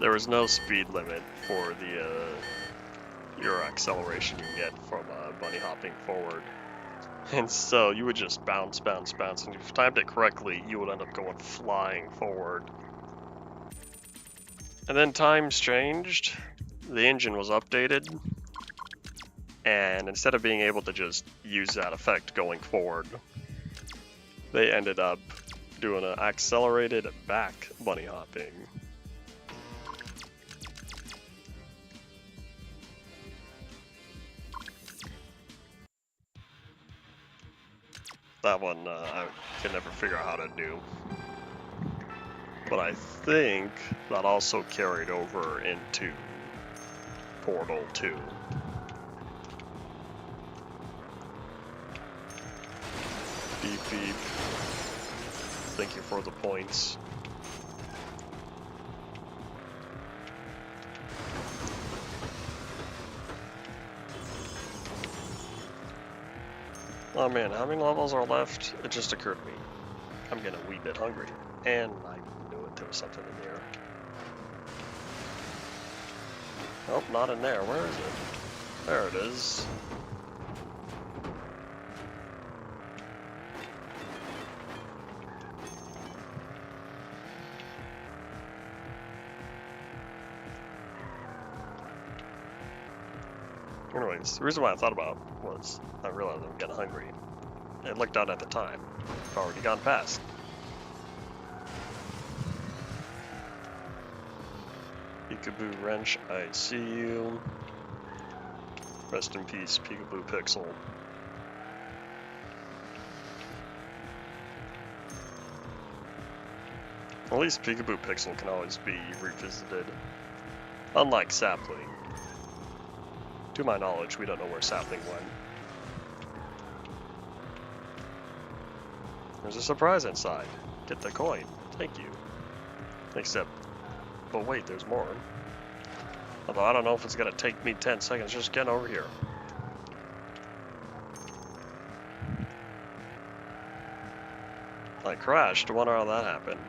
there was no speed limit for your acceleration you get from bunny hopping forward. And so you would just bounce, and if you timed it correctly, you would end up going flying forward. And then times changed, the engine was updated, and instead of being able to just use that effect going forward, they ended up doing an accelerated back bunny hopping. That one I can never figure out how to do. But I think that also carried over into Portal 2. Beep beep. Thank you for the points. Oh man, how many levels are left? It just occurred to me. I'm getting a wee bit hungry. And I knew it, there was something in the air. Nope, not in there. Where is it? There it is. Anyways, the reason why I thought about it was I realized I'm getting hungry. I looked down at the time. I've already gone past. Peekaboo Wrench, I see you. Rest in peace, Peekaboo Pixel. At least Peekaboo Pixel can always be revisited. Unlike Sapling. To my knowledge, we don't know where Sapling went. There's a surprise inside. Get the coin. Thank you. Except, but wait, there's more. Although I don't know if it's gonna take me 10 seconds. Just get over here. I crashed. I wonder how that happened.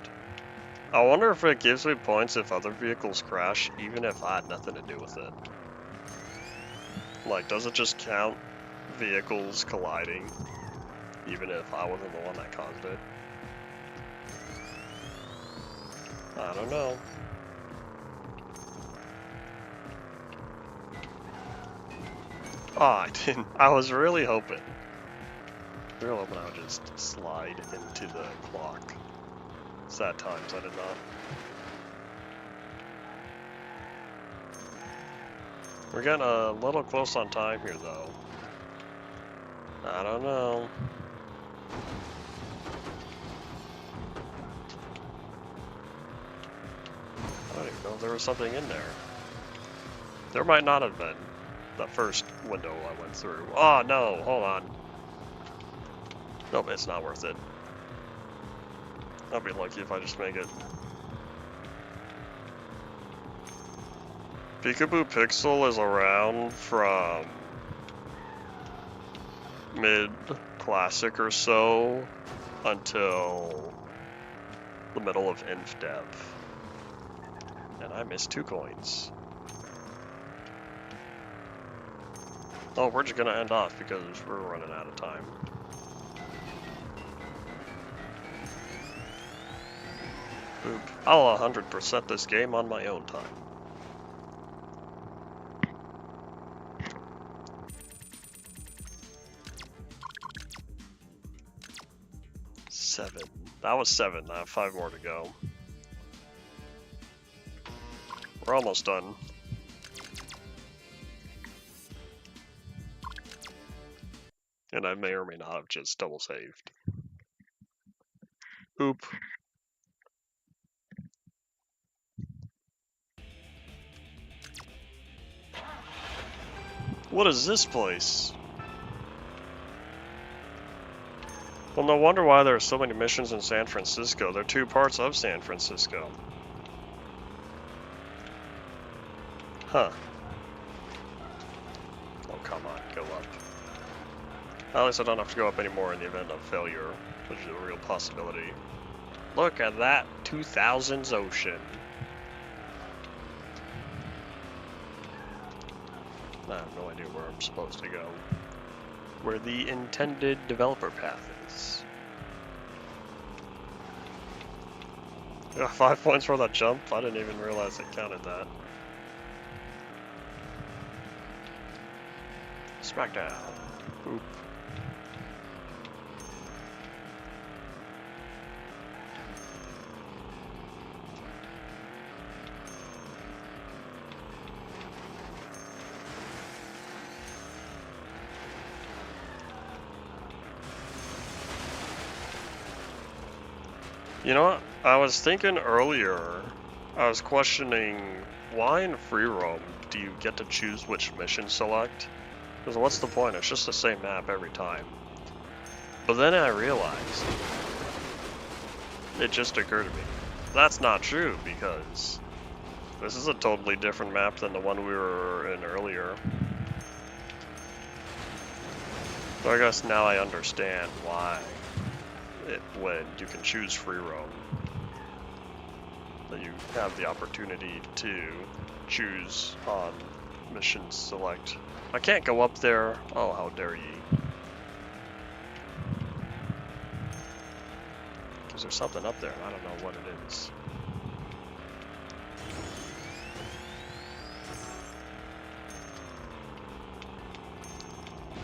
I wonder if it gives me points if other vehicles crash, even if I had nothing to do with it. Like, does it just count vehicles colliding, even if I wasn't the one that caused it? I don't know. Oh, I didn't. I was really hoping. I would just slide into the clock. Sad times, I did not. We're getting a little close on time here, though. I don't know. I don't even know if there was something in there. There might not have been. The first window I went through. Oh no, hold on. Nope, it's not worth it. I'll be lucky if I just make it. Peekaboo Pixel is around from mid-classic or so until the middle of Inf Dev. And I missed 2 coins. Oh, we're just gonna end off because we're running out of time. Boop. I'll 100% this game on my own time. Seven. That was 7. I have 5 more to go. We're almost done. And I may or may not have just double saved. Oop. What is this place? Well, no wonder why there are so many missions in San Francisco. They're 2 parts of San Francisco. Huh. Oh, come on, go up. At least I don't have to go up anymore in the event of failure, which is a real possibility. Look at that 2000s ocean. I have no idea where I'm supposed to go. Where the intended developer path is. Yeah, 5 points for that jump? I didn't even realize it counted that. Smackdown. Oop. You know what? I was thinking earlier, I was questioning why in free roam do you get to choose which mission select? Because what's the point? It's just the same map every time. But then I realized, it just occurred to me, that's not true because this is a totally different map than the one we were in earlier. So I guess now I understand why it when you can choose free roam. That you have the opportunity to choose on mission select. I can't go up there. Oh, how dare ye. Because there's something up there and I don't know what it is.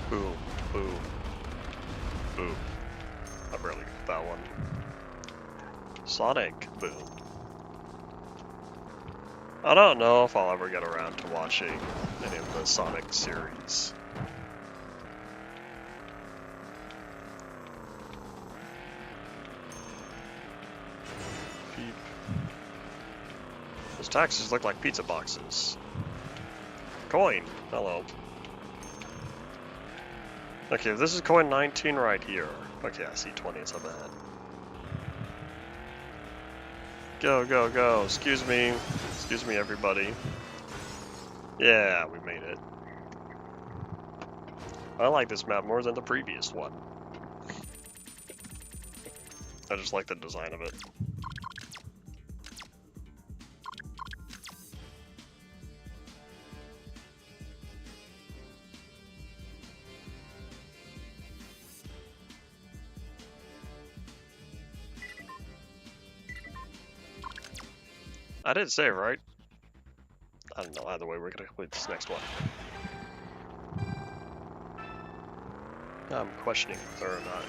Boom, boom, boom. I barely got that one. Sonic boom. I don't know if I'll ever get around to watching any of the Sonic series. Beep. Those taxis look like pizza boxes. Coin. Hello. Okay, this is coin 19 right here. Okay, I see 20, it's up ahead. Go, go, go. Excuse me. Excuse me, everybody. Yeah, we made it. I like this map more than the previous one. I just like the design of it. I did save, right? I don't know, either way, we're gonna complete this next one. I'm questioning whether or not.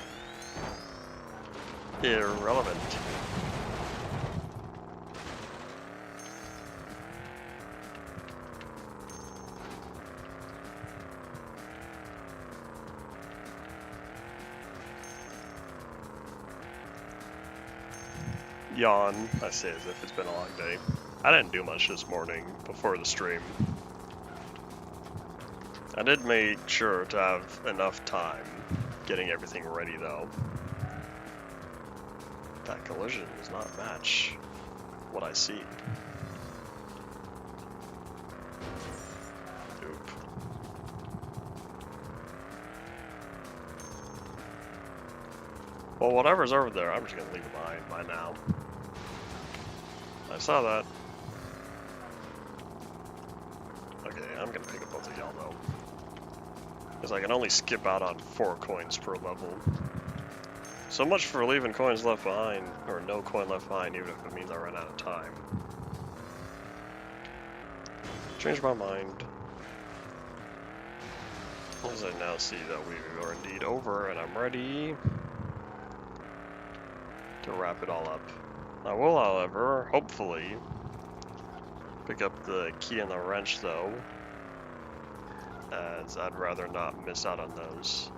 Irrelevant. Yawn, I say as if it's been a long day. I didn't do much this morning before the stream. I did make sure to have enough time getting everything ready though. That collision does not match what I see. Oop. Well, whatever's over there, I'm just gonna leave it behind by now. I saw that. Okay, I'm gonna pick up both of y'all though. Because I can only skip out on 4 coins per level. So much for leaving coins left behind, or no coin left behind, even if it means I run out of time. Changed my mind. As I now see that we are indeed over, and I'm ready to wrap it all up. I will, however, hopefully, pick up the key and the wrench though, as I'd rather not miss out on those.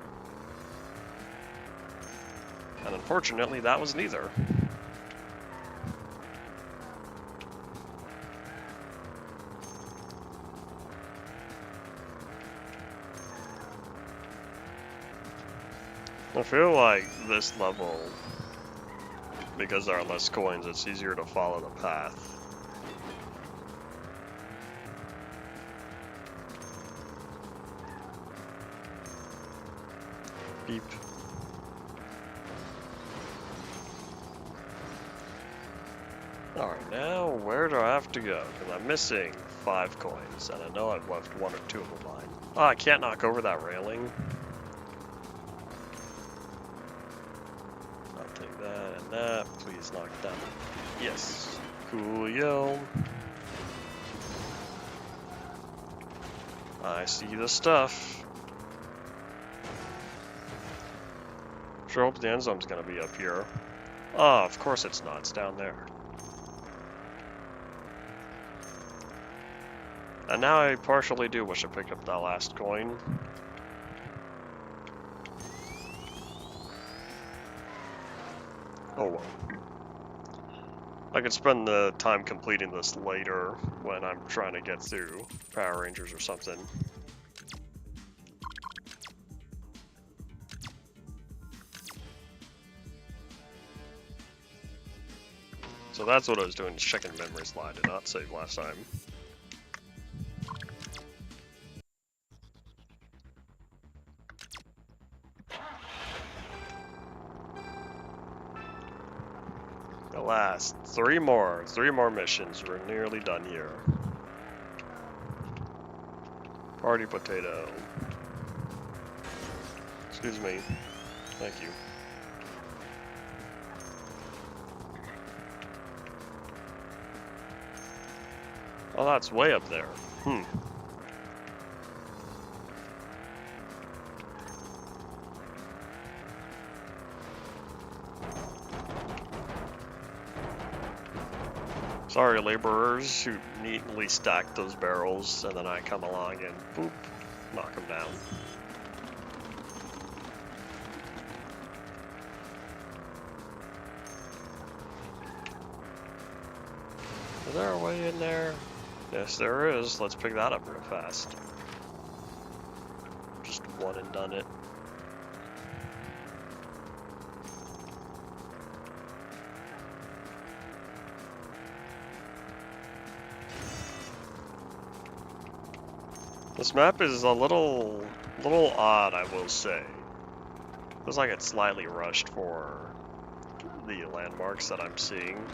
And unfortunately, that was neither. I feel like this level, because there are less coins, it's easier to follow the path. Beep. Alright, now where do I have to go? Because I'm missing 5 coins, and I know I've left 1 or 2 of them behind. Oh, I can't knock over that railing. I'll take that and that. Please knock it down. Yes. Coolio. I see the stuff. Sure hope the end zone's gonna be up here. Oh, of course it's not. It's down there. And now I partially do wish I picked up that last coin. Oh well. I could spend the time completing this later when I'm trying to get through Power Rangers or something. So that's what I was doing, just checking memory slide, did not save last time. last. Three more missions. We're nearly done here. Party potato. Excuse me. Thank you. Oh, that's way up there. Sorry, laborers who neatly stack those barrels, and then I come along and boop, knock them down. Is there a way in there? Yes, there is. Let's pick that up real fast. Just one and done it. This map is a little odd, I will say. Feels like it's slightly rushed for the landmarks that I'm seeing.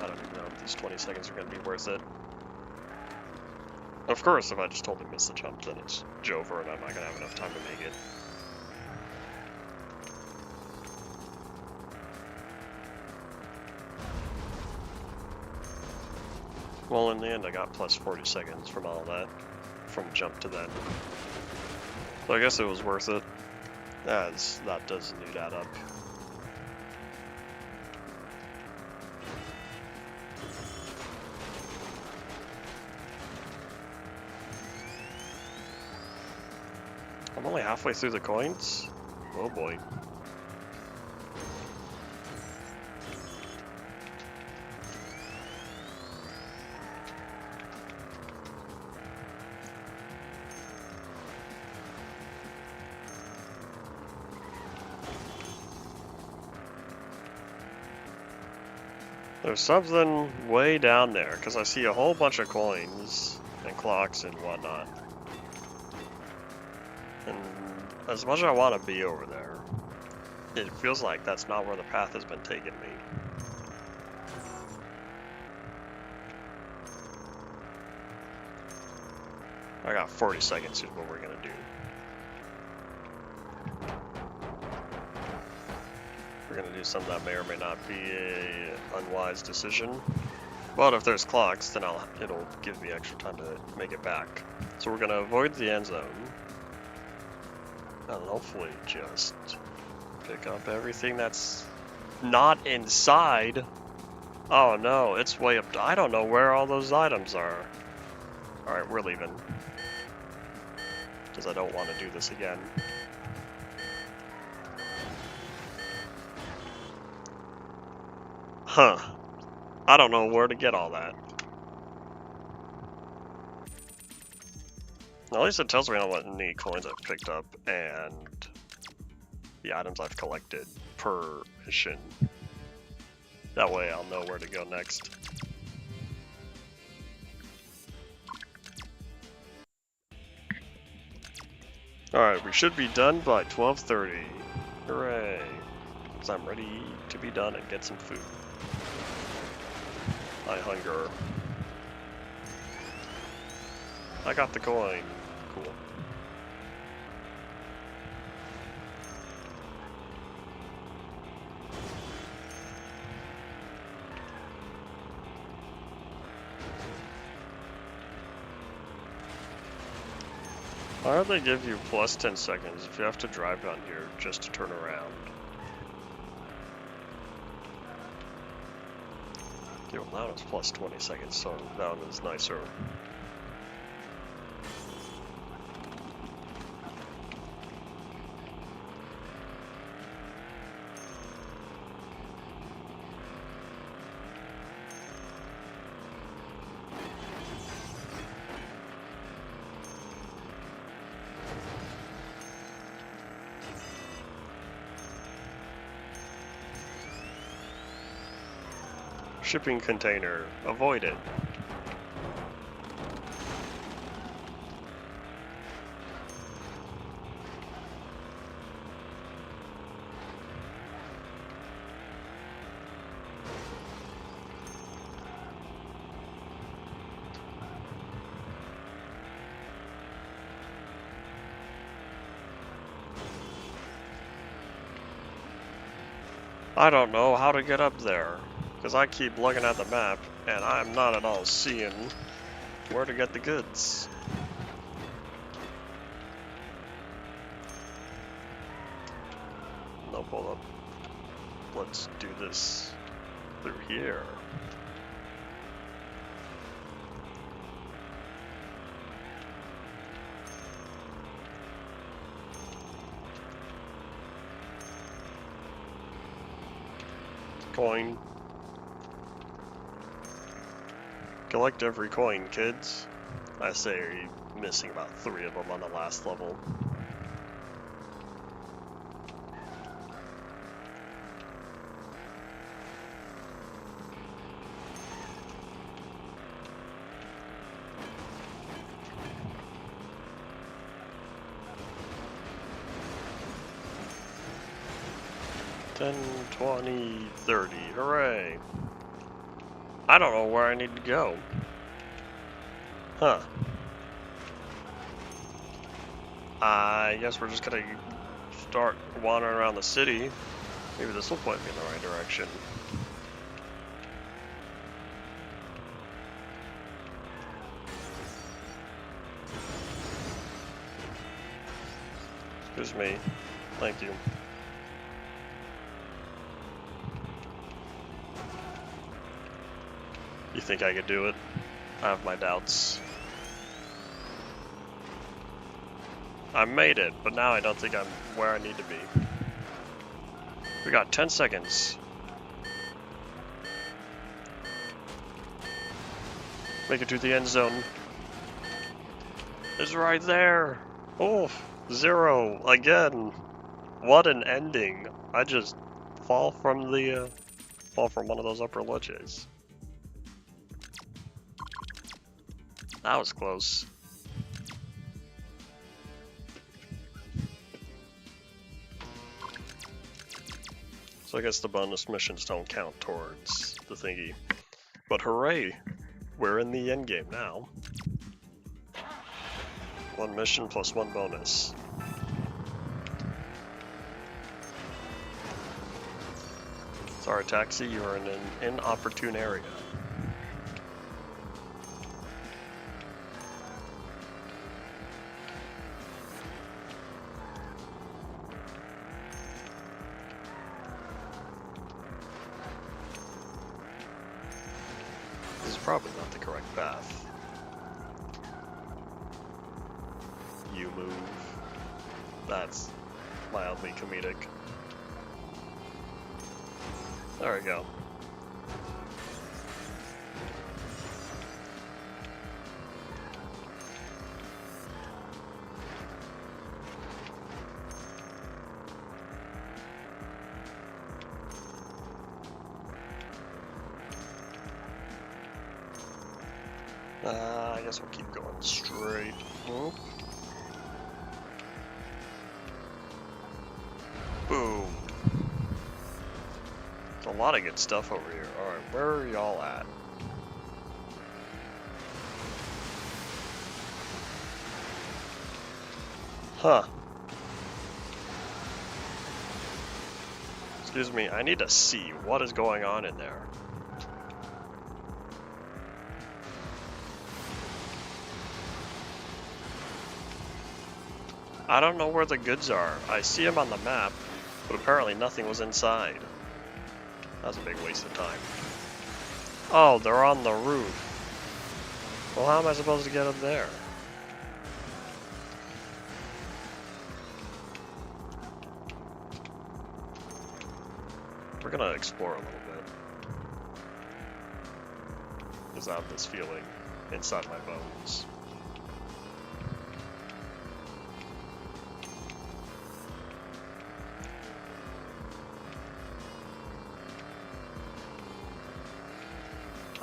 I don't even know if these 20 seconds are going to be worth it. Of course, if I just totally miss the jump, then it's Jover and I'm not going to have enough time to make it. Well, in the end, I got plus 40 seconds from all that, from jump to then. So I guess it was worth it. As that does indeed add up. I'm only halfway through the coins? Oh boy. There's something way down there, because I see a whole bunch of coins and clocks and whatnot. And as much as I want to be over there, it feels like that's not where the path has been taking me. I got 40 seconds is what we're going to do. We're going to do something that may or may not be an unwise decision. But if there's clocks, then it'll give me extra time to make it back. So we're going to avoid the end zone. And hopefully just pick up everything that's not inside. Oh no, it's way up. I don't know where all those items are. Alright, we're leaving. Because I don't want to do this again. Huh. I don't know where to get all that. At least it tells me how many coins I've picked up and the items I've collected per mission. That way I'll know where to go next. Alright, we should be done by 12:30. Hooray! Because I'm ready to be done and get some food. I hunger. I got the coin. Cool. Why do they give you plus 10 seconds if you have to drive down here just to turn around? Okay, well now it's plus 20 seconds, so that was nicer. Shipping container. Avoid it. I don't know how to get up there, because I keep looking at the map, and I'm not at all seeing where to get the goods. No, hold up. Let's do this through here. Coin. Collect every coin, kids. I say you're missing about 3 of them on the last level. $10, $20, $30, hooray! I don't know where I need to go. Huh. I guess we're just gonna start wandering around the city. Maybe this will point me in the right direction. Excuse me. Thank you. You think I could do it? I have my doubts. I made it, but now I don't think I'm where I need to be. We got 10 seconds. Make it to the end zone. It's right there. Oh, 0 again. What an ending. I just fall from one of those upper ledges. That was close. So I guess the bonus missions don't count towards the thingy. But hooray! We're in the end game now. 1 mission plus 1 bonus. Sorry, taxi, you are in an inopportune area. This is probably not the correct path. You move. That's mildly comedic. There we go. I guess we'll keep going straight. Oh. Boom. There's a lot of good stuff over here. Alright, where are y'all at? Huh. Excuse me, I need to see what is going on in there. I don't know where the goods are. I see them on the map, but apparently nothing was inside. That was a big waste of time. Oh, they're on the roof. Well, how am I supposed to get up there? We're gonna explore a little bit. Because I have this feeling inside my bones.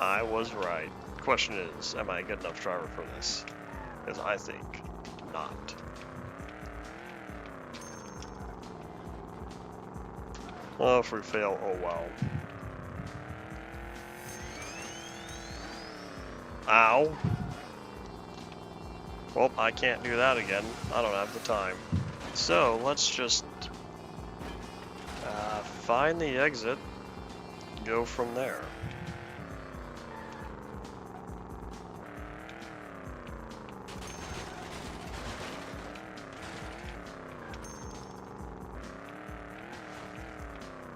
I was right. Question is, am I a good enough driver for this? Because I think not. Oh, if we fail, oh well. Ow. Well, I can't do that again. I don't have the time. So, let's just find the exit, go from there.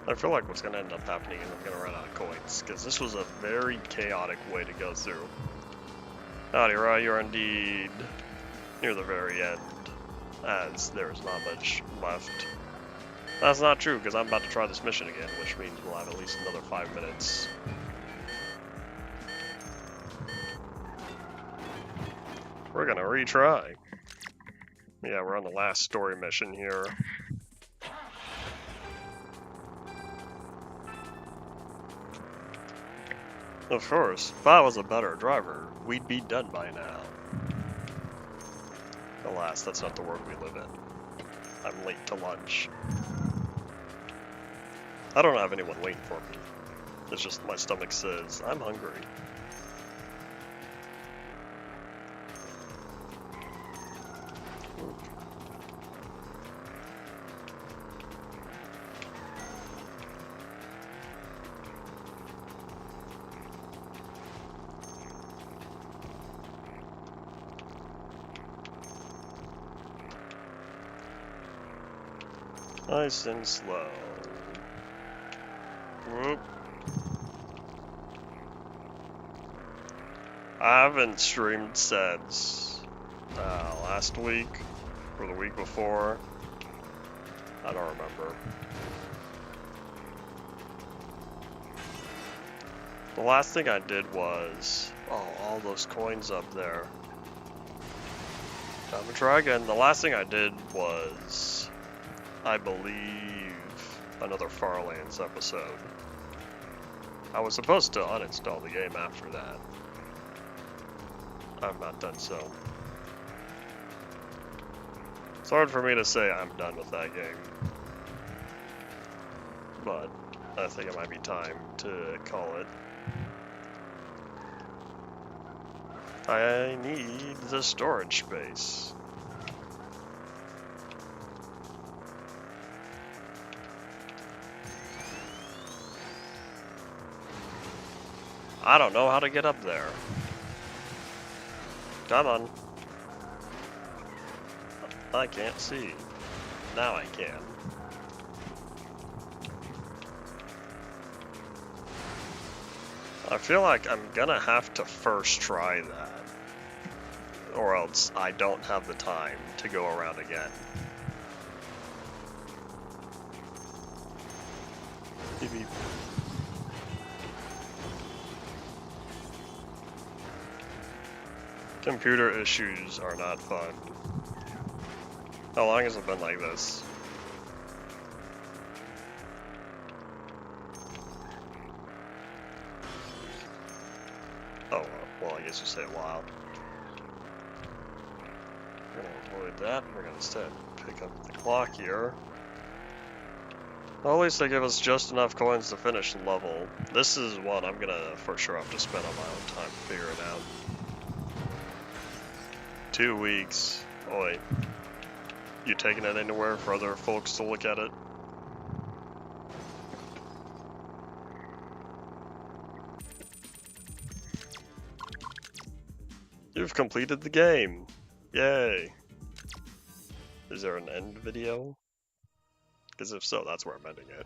I feel like what's going to end up happening is I'm going to run out of coins, because this was a very chaotic way to go through. Howdy, right, you're indeed near the very end, as there's not much left. That's not true, because I'm about to try this mission again, which means we'll have at least another 5 minutes. We're going to retry. Yeah, we're on the last story mission here. Of course, if I was a better driver, we'd be done by now. Alas, that's not the world we live in. I'm late to lunch. I don't have anyone waiting for me. It's just my stomach says, I'm hungry. Nice and slow. Whoop. I haven't streamed since last week or the week before. I don't remember. The last thing I did was, all those coins up there. I'm gonna try again. The last thing I did was, I believe, another Farlands episode. I was supposed to uninstall the game after that. I've not done so. It's hard for me to say I'm done with that game. But I think it might be time to call it. I need the storage space. I don't know how to get up there. Come on. I can't see. Now I can. I feel like I'm gonna have to first try that. Or else I don't have the time to go around again. Beep, beep. Computer issues are not fun. How long has it been like this? Oh, well, I guess you say a while. We're gonna avoid that. We're gonna instead pick up the clock here. Well, at least they give us just enough coins to finish the level. This is one I'm gonna for sure have to spend on my own time to figure it out. 2 weeks. Oi. You taking it anywhere for other folks to look at it? You've completed the game. Yay. Is there an end video? Because if so, that's where I'm ending it.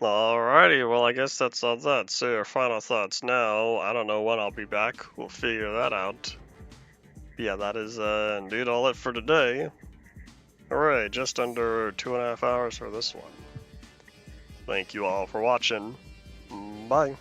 Alrighty, well, I guess that's all that. So your final thoughts now. I don't know when I'll be back. We'll figure that out. Yeah, that is indeed all it for today. Alright, just under 2.5 hours for this one. Thank you all for watching. Bye.